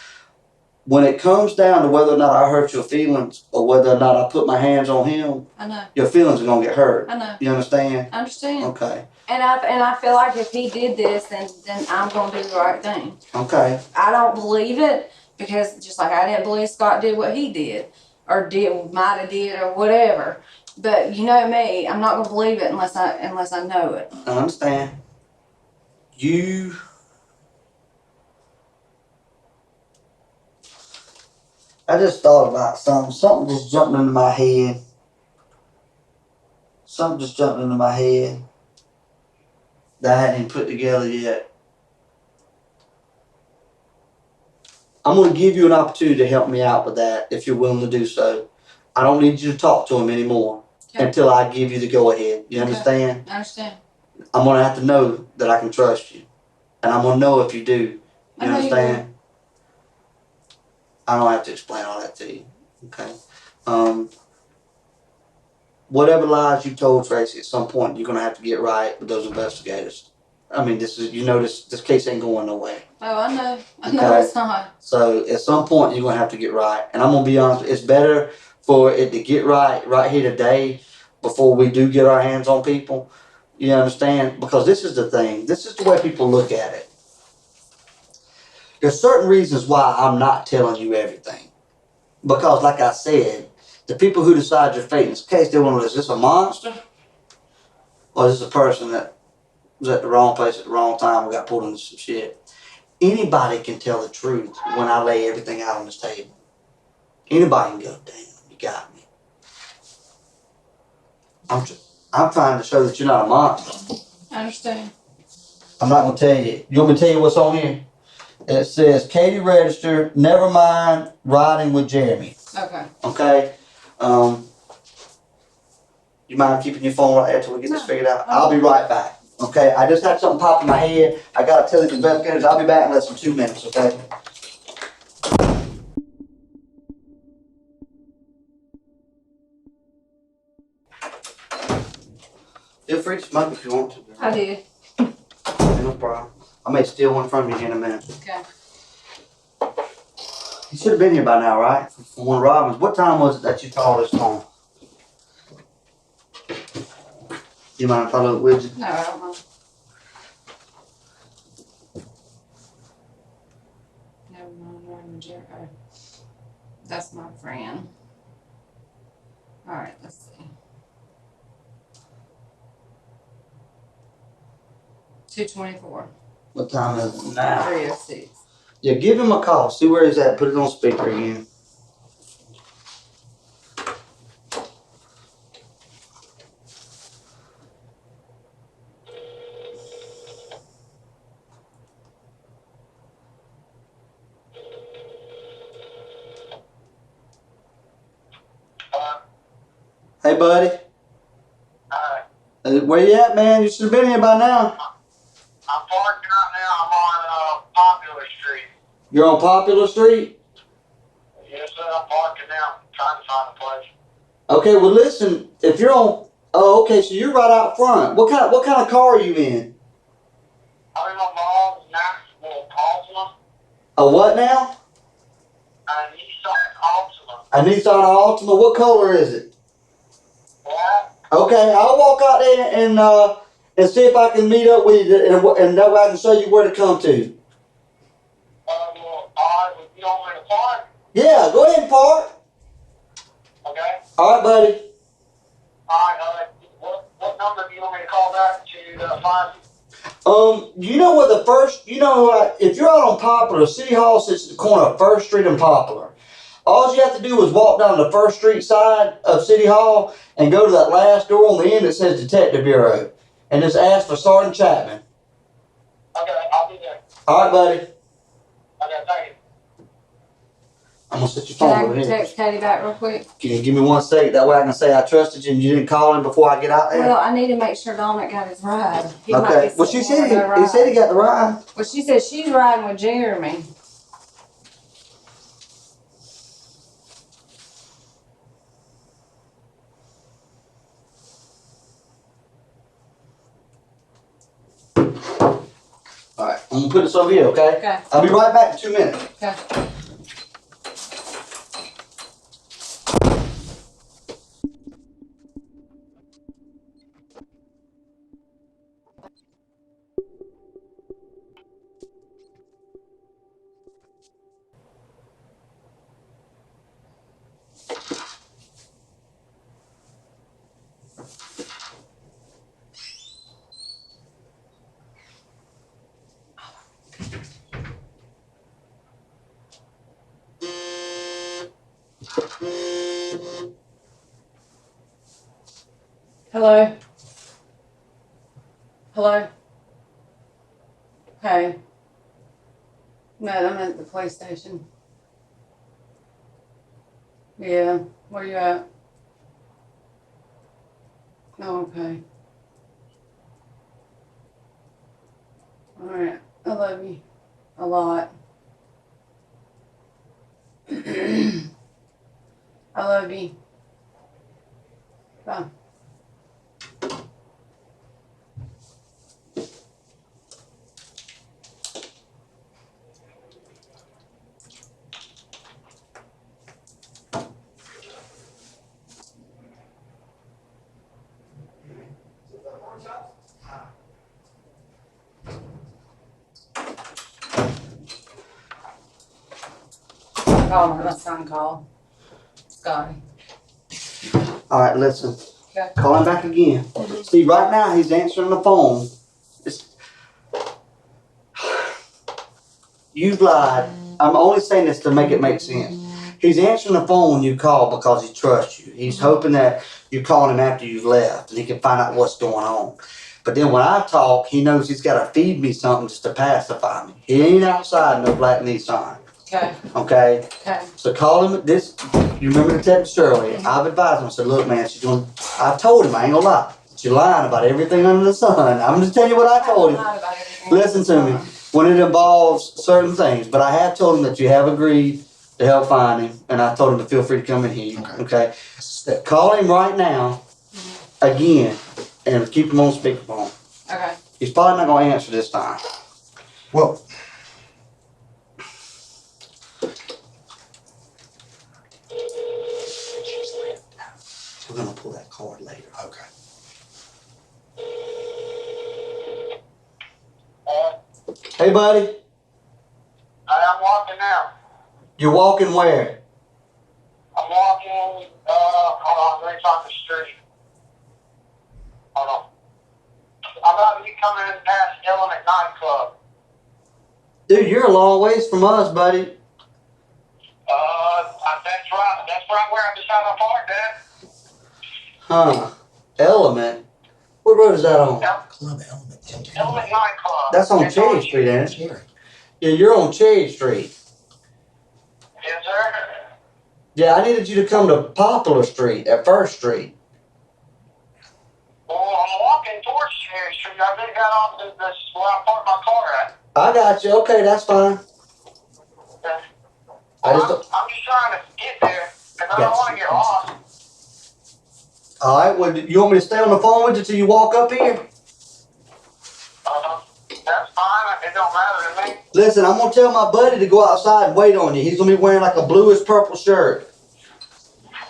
When it comes down to whether or not I hurt your feelings or whether or not I put my hands on him, I know. your feelings are going to get hurt. I know. You understand? I understand. Okay. And I feel like if he did this, then I'm going to do the right thing. Okay. I don't believe it because just like I didn't believe Scott did what he did or might have did or whatever. But you know me, I'm not going to believe it unless I know it. I understand. I just thought about something. Something just jumped into my head. Something just jumped into my head that I hadn't even put together yet. I'm going to give you an opportunity to help me out with that if you're willing to do so. I don't need you to talk to him anymore until I give you the go-ahead. You understand? I understand. I'm going to have to know that I can trust you. And I'm going to know if you do. You understand? I don't have to explain all that to you. Okay? Whatever lies you told Tracy, at some point you're going to have to get right with those investigators. I mean, this case ain't going nowhere. Oh, I know. I know it's not. So at some point you're going to have to get right. And I'm going to be honest, it's better for it to get right here today before we do get our hands on people You understand? Because this is the thing. This is the way people look at it. There's certain reasons why I'm not telling you everything. Because, like I said, the people who decide your fate in this case, they want to know, is this a monster? Or is this a person that was at the wrong place at the wrong time and got pulled into some shit? Anybody can tell the truth when I lay everything out on this table. Anybody can go, damn, you got me. I'm trying to show that you're not a monster. I understand. I'm not going to tell you. You want me to tell you what's on here? It says, Katie registered, never mind riding with Jeremy. Okay. Okay? You mind keeping your phone right there till we get this figured out? Okay. I'll be right back. Okay? I just had something pop in my head. I got to tell the investigators I'll be back in less than 2 minutes, okay? Feel free to smoke if you want to. I did. No problem. I may steal one from you here in a minute. Okay. You should have been here by now, right? From one of Robin's. What time was it that you called us home? You mind if I look with you? No, I don't know. Never mind, Ryan Jericho. That's my friend. All right, let's see. 224. What time is it now? 306. Yeah, give him a call. See where he's at. Put it on speaker again. Hey, buddy. Where you at, man? You should have been here by now. I'm parked right now. I'm on Popular Street. You're on Popular Street? Yes, sir. I'm parking now. Trying to find a place. Okay, well, listen. If you're on... Oh, okay, so you're right out front. What kind of car are you in? I'm in my mom's Nashville Altima. A what now? A Nissan Altima. A Nissan Altima. What color is it? Black. Okay, I'll walk out there and see if I can meet up with you and that way I can show you where to come to. Well, alright, would you want me to park? Yeah, go ahead and park. Okay. All right, buddy. Alright, what number do you want me to call back to find you? You know where the first, if you're out on Poplar, City Hall sits at the corner of First Street and Poplar. All you have to do is walk down the First Street side of City Hall and go to that last door on the end that says Detective Bureau. And just ask for Sergeant Chapman. Okay, I'll be there. All right, buddy. Okay, thank you. I'm going to set your phone Can over I here. text Katie back real quick? Can you give me 1 second? That way I can say I trusted you and you didn't call him before I get out there. Well, I need to make sure Dominic got his ride. He might Okay. be Well, she sitting said on the he said he got the ride. Well, she said she's riding with Jeremy. All right. I'm going to put this over here, okay? Okay. I'll be right back in 2 minutes. Okay. Hello? Hello? Hey. No, I'm at the police station. Yeah. Where you at? Oh, okay. Alright. I love you. A lot. I love you. Bye. call him. My son called. Scotty. All right, listen. Okay. Call him back again. See, right now he's answering the phone. You've lied. I'm only saying this to make it make sense. He's answering the phone when you call because he trusts you. He's hoping that you're calling him after you've left and he can find out what's going on. But then when I talk, he knows he's got to feed me something just to pacify me. He ain't outside no black Nissan. Okay. Okay? Okay. So call him this. You remember the text earlier. I've advised him. I said, look, man, I told him, I ain't gonna lie. You're lying about everything under the sun. I'm just telling you what I told him. Listen to me. When it involves certain things, but I have told him that you have agreed to help find him, and I told him to feel free to come in here. Okay? Call him right now, again, and keep him on speakerphone. Okay. He's probably not going to answer this time. Well, We're going to pull that card later. okay. Hey, buddy. I'm walking now. You're walking where? I'm walking, hold on, let me find the street. Hold on. I'm about to be coming in past Element nightclub. Dude, you're a long ways from us, buddy. That's right. That's right where I just had my park at. Huh. Element? What road is that on? Club Element. Element nightclub. That's on It's Cherry Street, ain't it? Cherry. Yeah, you're on Cherry Street. Yes, sir. Yeah, I needed you to come to Poplar Street at First Street. Well, I'm walking towards Cherry Street. I just got off this where I parked my car at. I got you. Okay, that's fine. Yeah. I just I'm just trying to get there because I don't want to get lost. All right. Well, you want me to stay on the phone with you till you walk up here? That's fine. It don't matter to me. Listen, I'm gonna tell my buddy to go outside and wait on you. He's gonna be wearing like a bluish purple shirt.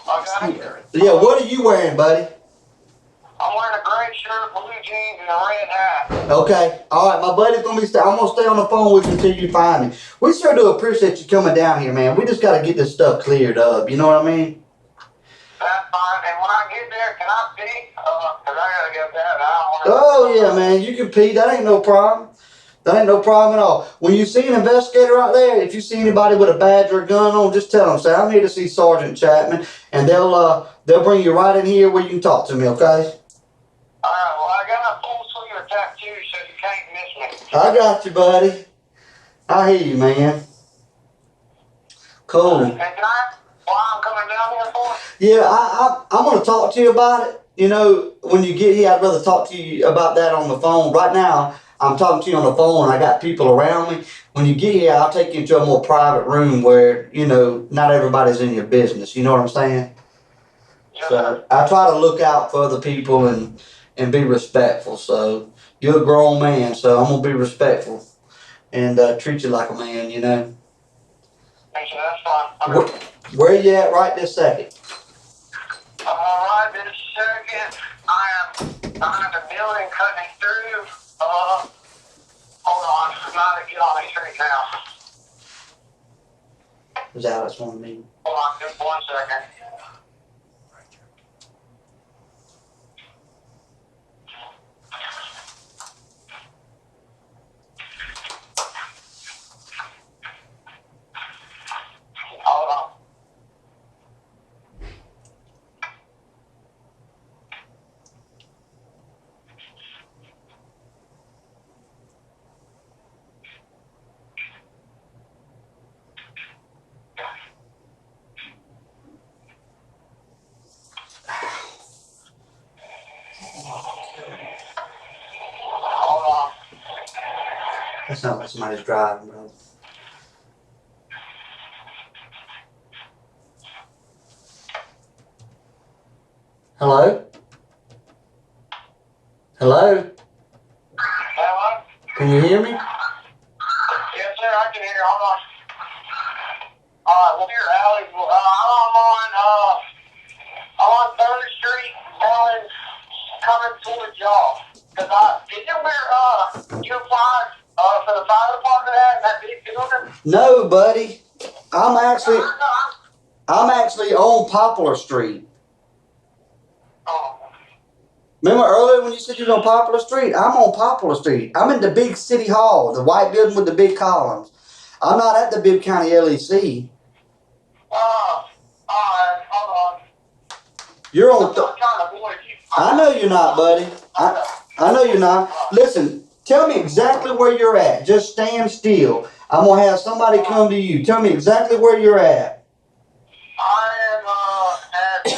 Okay. Yeah. What are you wearing, buddy? I'm wearing a gray shirt, blue jeans, and a red hat. Okay. All right. My buddy's gonna be. I'm gonna stay on the phone with you until you find me. We sure do appreciate you coming down here, man. We just gotta get this stuff cleared up. You know what I mean? That's fine. And when I get there, can I speak? Because I gotta get that. Oh yeah, man. You can pee. That ain't no problem. That ain't no problem at all. When you see an investigator out there, if you see anybody with a badge or a gun on, just tell them, say, I'm here to see Sergeant Chapman, and they'll bring you right in here where you can talk to me, okay? Alright, well, I got a full suite of tattoos, so you can't miss me. I got you, buddy. I hear you, man. Cool. And can I ask why I'm coming down here for? Yeah, I'm going to talk to you about it. You know, when you get here, I'd rather talk to you about that on the phone. Right now, I'm talking to you on the phone and I got people around me. When you get here, I'll take you into a more private room where, you know, not everybody's in your business. You know what I'm saying? Yes, So I try to look out for other people and be respectful. So you're a grown man, so I'm going to be respectful and treat you like a man, you know. Thank you, that's fine. Where you at right this second? Alright, this second, I'm in the building cutting through. Hold on, I'm not to get on the street now. Is Alex wanting me? Hold on, just 1 second. Hold on. Hold on. That sounds like somebody's driving, bro. Hello? Hello? Hello? Can you hear me? Yes, sir, I can hear you. Hold on. Alright, well, here, Allie, I'm on 3rd Street, coming towards y'all. Did you where, you applied, for the fire department at that big building? No, buddy. I'm actually No, I'm actually on Poplar Street. oh, Remember earlier when you said you was on Poplar Street? I'm on Poplar Street. I'm in the big city hall, the white building with the big columns. I'm not at the Bibb County LEC. alright, hold on. You're I'm on. not trying to avoid you. I know you're not, buddy. I know you're not. Listen, tell me exactly where you're at. Just stand still. I'm gonna have somebody come to you. Tell me exactly where you're at. I am at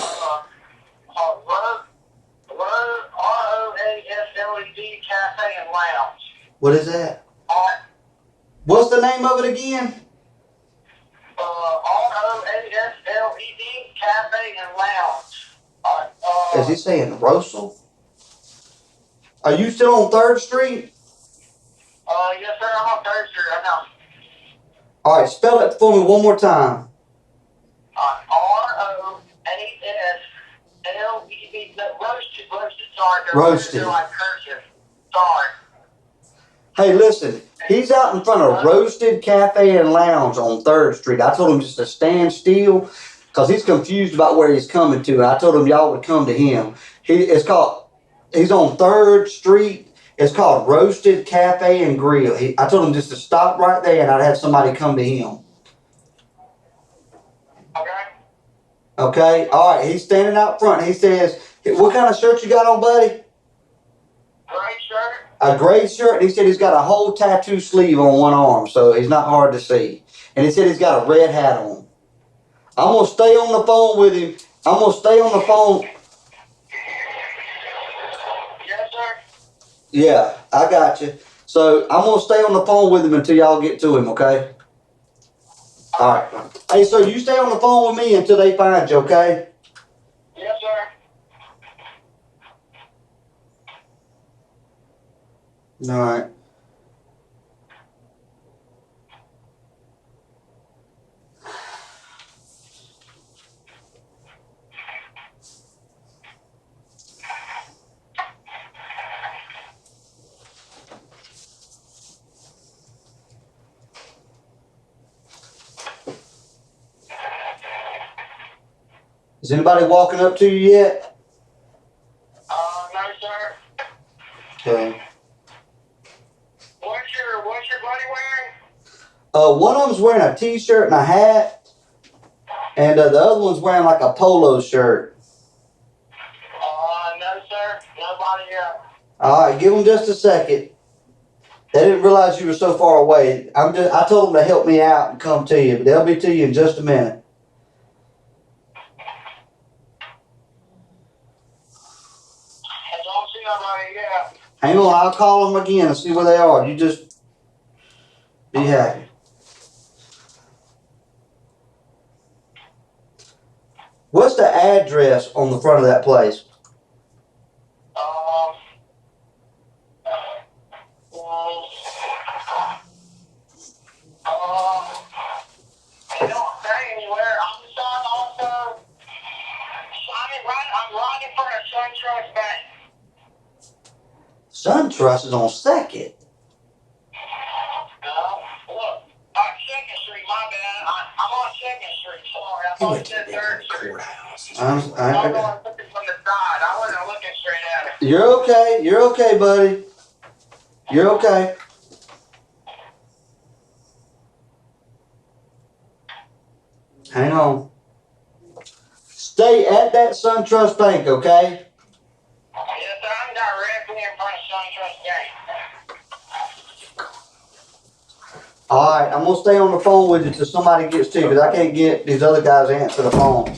ROASLED Cafe and Lounge. What is that? Uh, What's the name of it again? ROASLED Cafe and Lounge. Is he saying Russell? Are you still on 3rd Street? Yes, sir. I'm on 3rd Street right now. All right, spell it for me one more time. ROASLED. No, roasted. Sorry, Roasted. they're like cursive. Sorry. Hey, listen. He's out in front of Roasted Cafe and Lounge on 3rd Street. I told him just to stand still because he's confused about where he's coming to. And I told him y'all would come to him. He's on 3rd Street. It's called Roasted Cafe and Grill. I told him just to stop right there and I'd have somebody come to him. Okay. Okay? All right. He's standing out front. He says, what kind of shirt you got on, buddy? Gray shirt. A gray shirt. And he said he's got a whole tattoo sleeve on one arm, so he's not hard to see. And he said he's got a red hat on. I'm going to stay on the phone with him. I'm going to stay on the phone. Yes, sir. Yeah, I got you. So I'm going to stay on the phone with him until y'all get to him, okay? All right. Hey, so you stay on the phone with me until they find you, okay? Yes, sir. All right. Is anybody walking up to you yet? No, sir. Okay. What's your buddy wearing? One of them's wearing a t-shirt and a hat, and the other one's wearing like a polo shirt. No, sir. Nobody yet. All right, give them just a second. They didn't realize you were so far away. I told them to help me out and come to you, but they'll be to you in just a minute. I don't see nobody yet. Hang on, I'll call them again and see where they are. You just be happy. What's the address on the front of that place? Um, They don't say anywhere. I'm trying also. I'm right in front of SunTrust Bank. SunTrust is on 2nd. No, look. 2nd Street, my bad. I'm on 2nd Street. Sorry, I He thought went you to said the 3rd Street. courthouse. I'm looking from the side. I wasn't looking straight at it. You're okay. You're okay, buddy. You're okay. Hang on. Stay at that SunTrust Bank, okay? Yes, sir. I'm directly in front of SunTrust Bank. All right, I'm gonna stay on the phone with you till somebody gets to you because I can't get these other guys to answer the phone.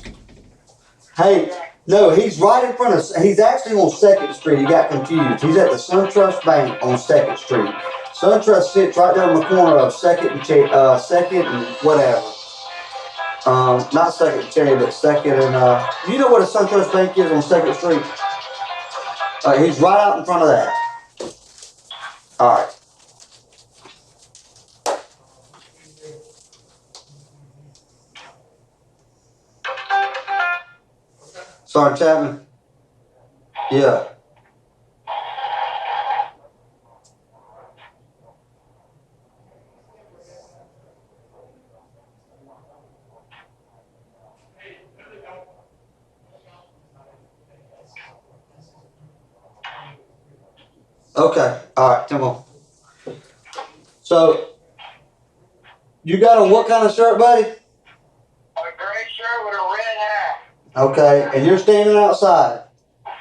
Hey, no, he's right in front of. He's actually on 2nd Street. You got confused. He's at the SunTrust Bank on 2nd Street. SunTrust sits right there on the corner of 2nd and 2nd and whatever. Not 2nd and Cherry, but 2nd and you know what a SunTrust Bank is on 2nd Street? He's right out in front of that. All right. Sergeant Chapman? Yeah. Okay. All right. Come on. So, you got on what kind of shirt, buddy? A gray shirt with a red hat. Okay. And you're standing outside. I'm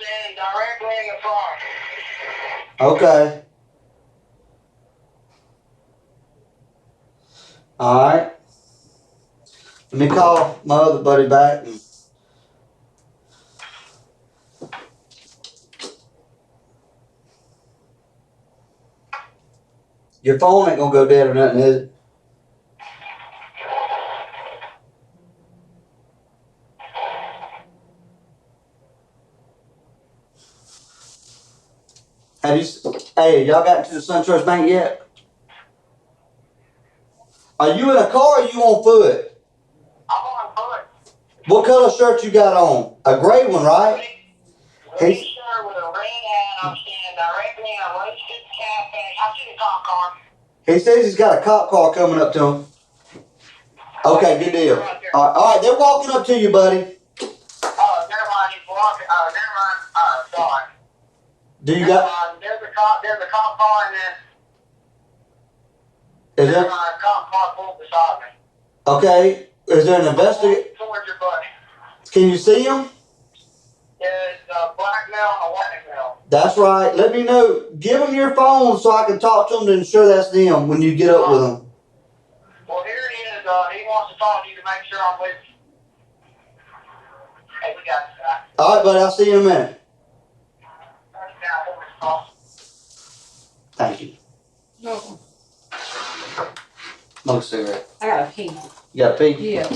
standing directly in the front. Okay. All right. Let me call my other buddy back. Your phone ain't gonna go dead or nothing, is it? Have you? Hey, y'all got to the SunTrust Bank yet? Are you in a car or you on foot? I'm on foot. What color shirt you got on? A gray one, right? Gray Hey. shirt with a red hat. I'm standing directly in a roasted cafe. I see the cop car. He says he's got a cop car coming up to him. Okay, good deal. All right, they're walking up to you, buddy. Oh, never mind. He's walking. Never mind. Sorry. Do you Never got? mind. There's a cop car, and then Is never there? mind. Cop car pulled beside me. Okay. Is there an investigator? Towards your buddy. Can you see him? There's a black male and a white male. That's right. Let me know. Give him your phone so I can talk to him to ensure that's them when you get up with them. Well, here he is. He wants to talk to you to make sure I'm with you. Hey, we got this guy. All right, buddy. I'll see you in a minute. Thank you. No, Smoke a cigarette. I gotta pee. You got a pee? Yeah.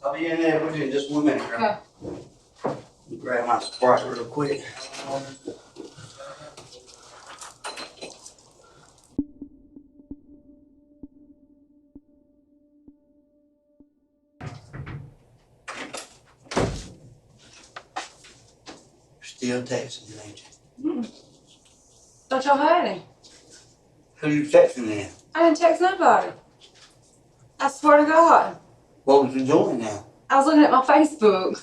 I'll be in there with you in just 1 minute. Okay. Grab my Sprite real quick. Still texting you, ain't you? Thought y'all had him. Who you texting then? I didn't text nobody. I swear to God. What was you doing now? I was looking at my Facebook.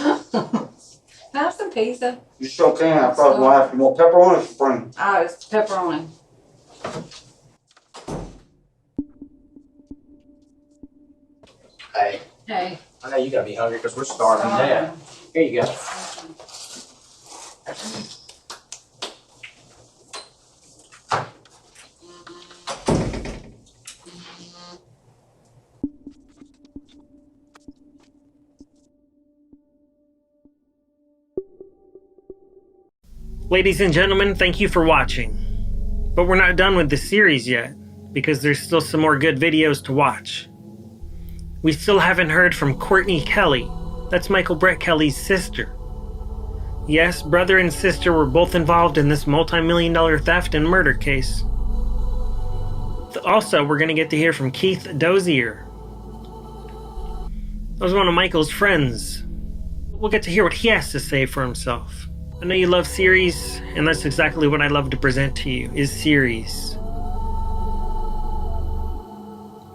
Can I have some pizza? You sure can. I probably gonna have some more pepperoni or spring. Oh, it's pepperoni. Hey, Hey. I know you gotta be hungry because we're starving to death. Here you go. Ladies and gentlemen, thank you for watching. But we're not done with the series yet, because there's still some more good videos to watch. We still haven't heard from Courtney Kelly. That's Michael Brett Kelly's sister. Yes, brother and sister were both involved in this multi-million-dollar theft and murder case. Also, we're going to get to hear from Keith Dozier. That was one of Michael's friends. We'll get to hear what he has to say for himself. I know you love series, and that's exactly what I love to present to you, is series.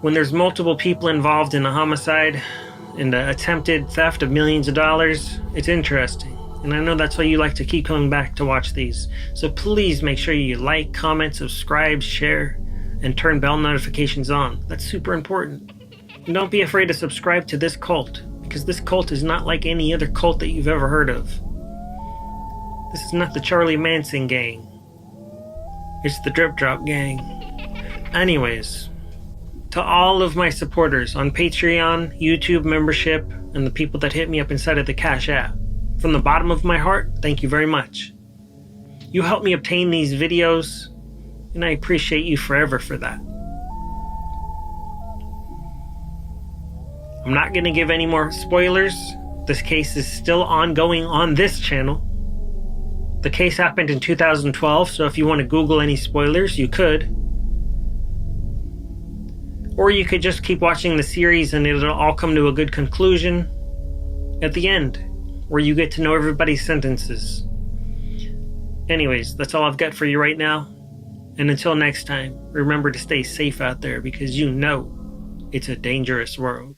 When there's multiple people involved in a homicide and an attempted theft of millions of dollars, it's interesting. And I know that's why you like to keep coming back to watch these. So please make sure you like, comment, subscribe, share, and turn bell notifications on. That's super important. And don't be afraid to subscribe to this cult, because this cult is not like any other cult that you've ever heard of. This is not the Charlie Manson gang. It's the Drip Drop gang. Anyways, to all of my supporters on Patreon, YouTube membership, and the people that hit me up inside of the Cash App, from the bottom of my heart, thank you very much. You helped me obtain these videos, and I appreciate you forever for that. I'm not going to give any more spoilers. This case is still ongoing on this channel. The case happened in 2012, so if you want to Google any spoilers, you could. Or you could just keep watching the series and it'll all come to a good conclusion at the end, where you get to know everybody's sentences. Anyways, that's all I've got for you right now. And until next time, remember to stay safe out there because you know it's a dangerous world.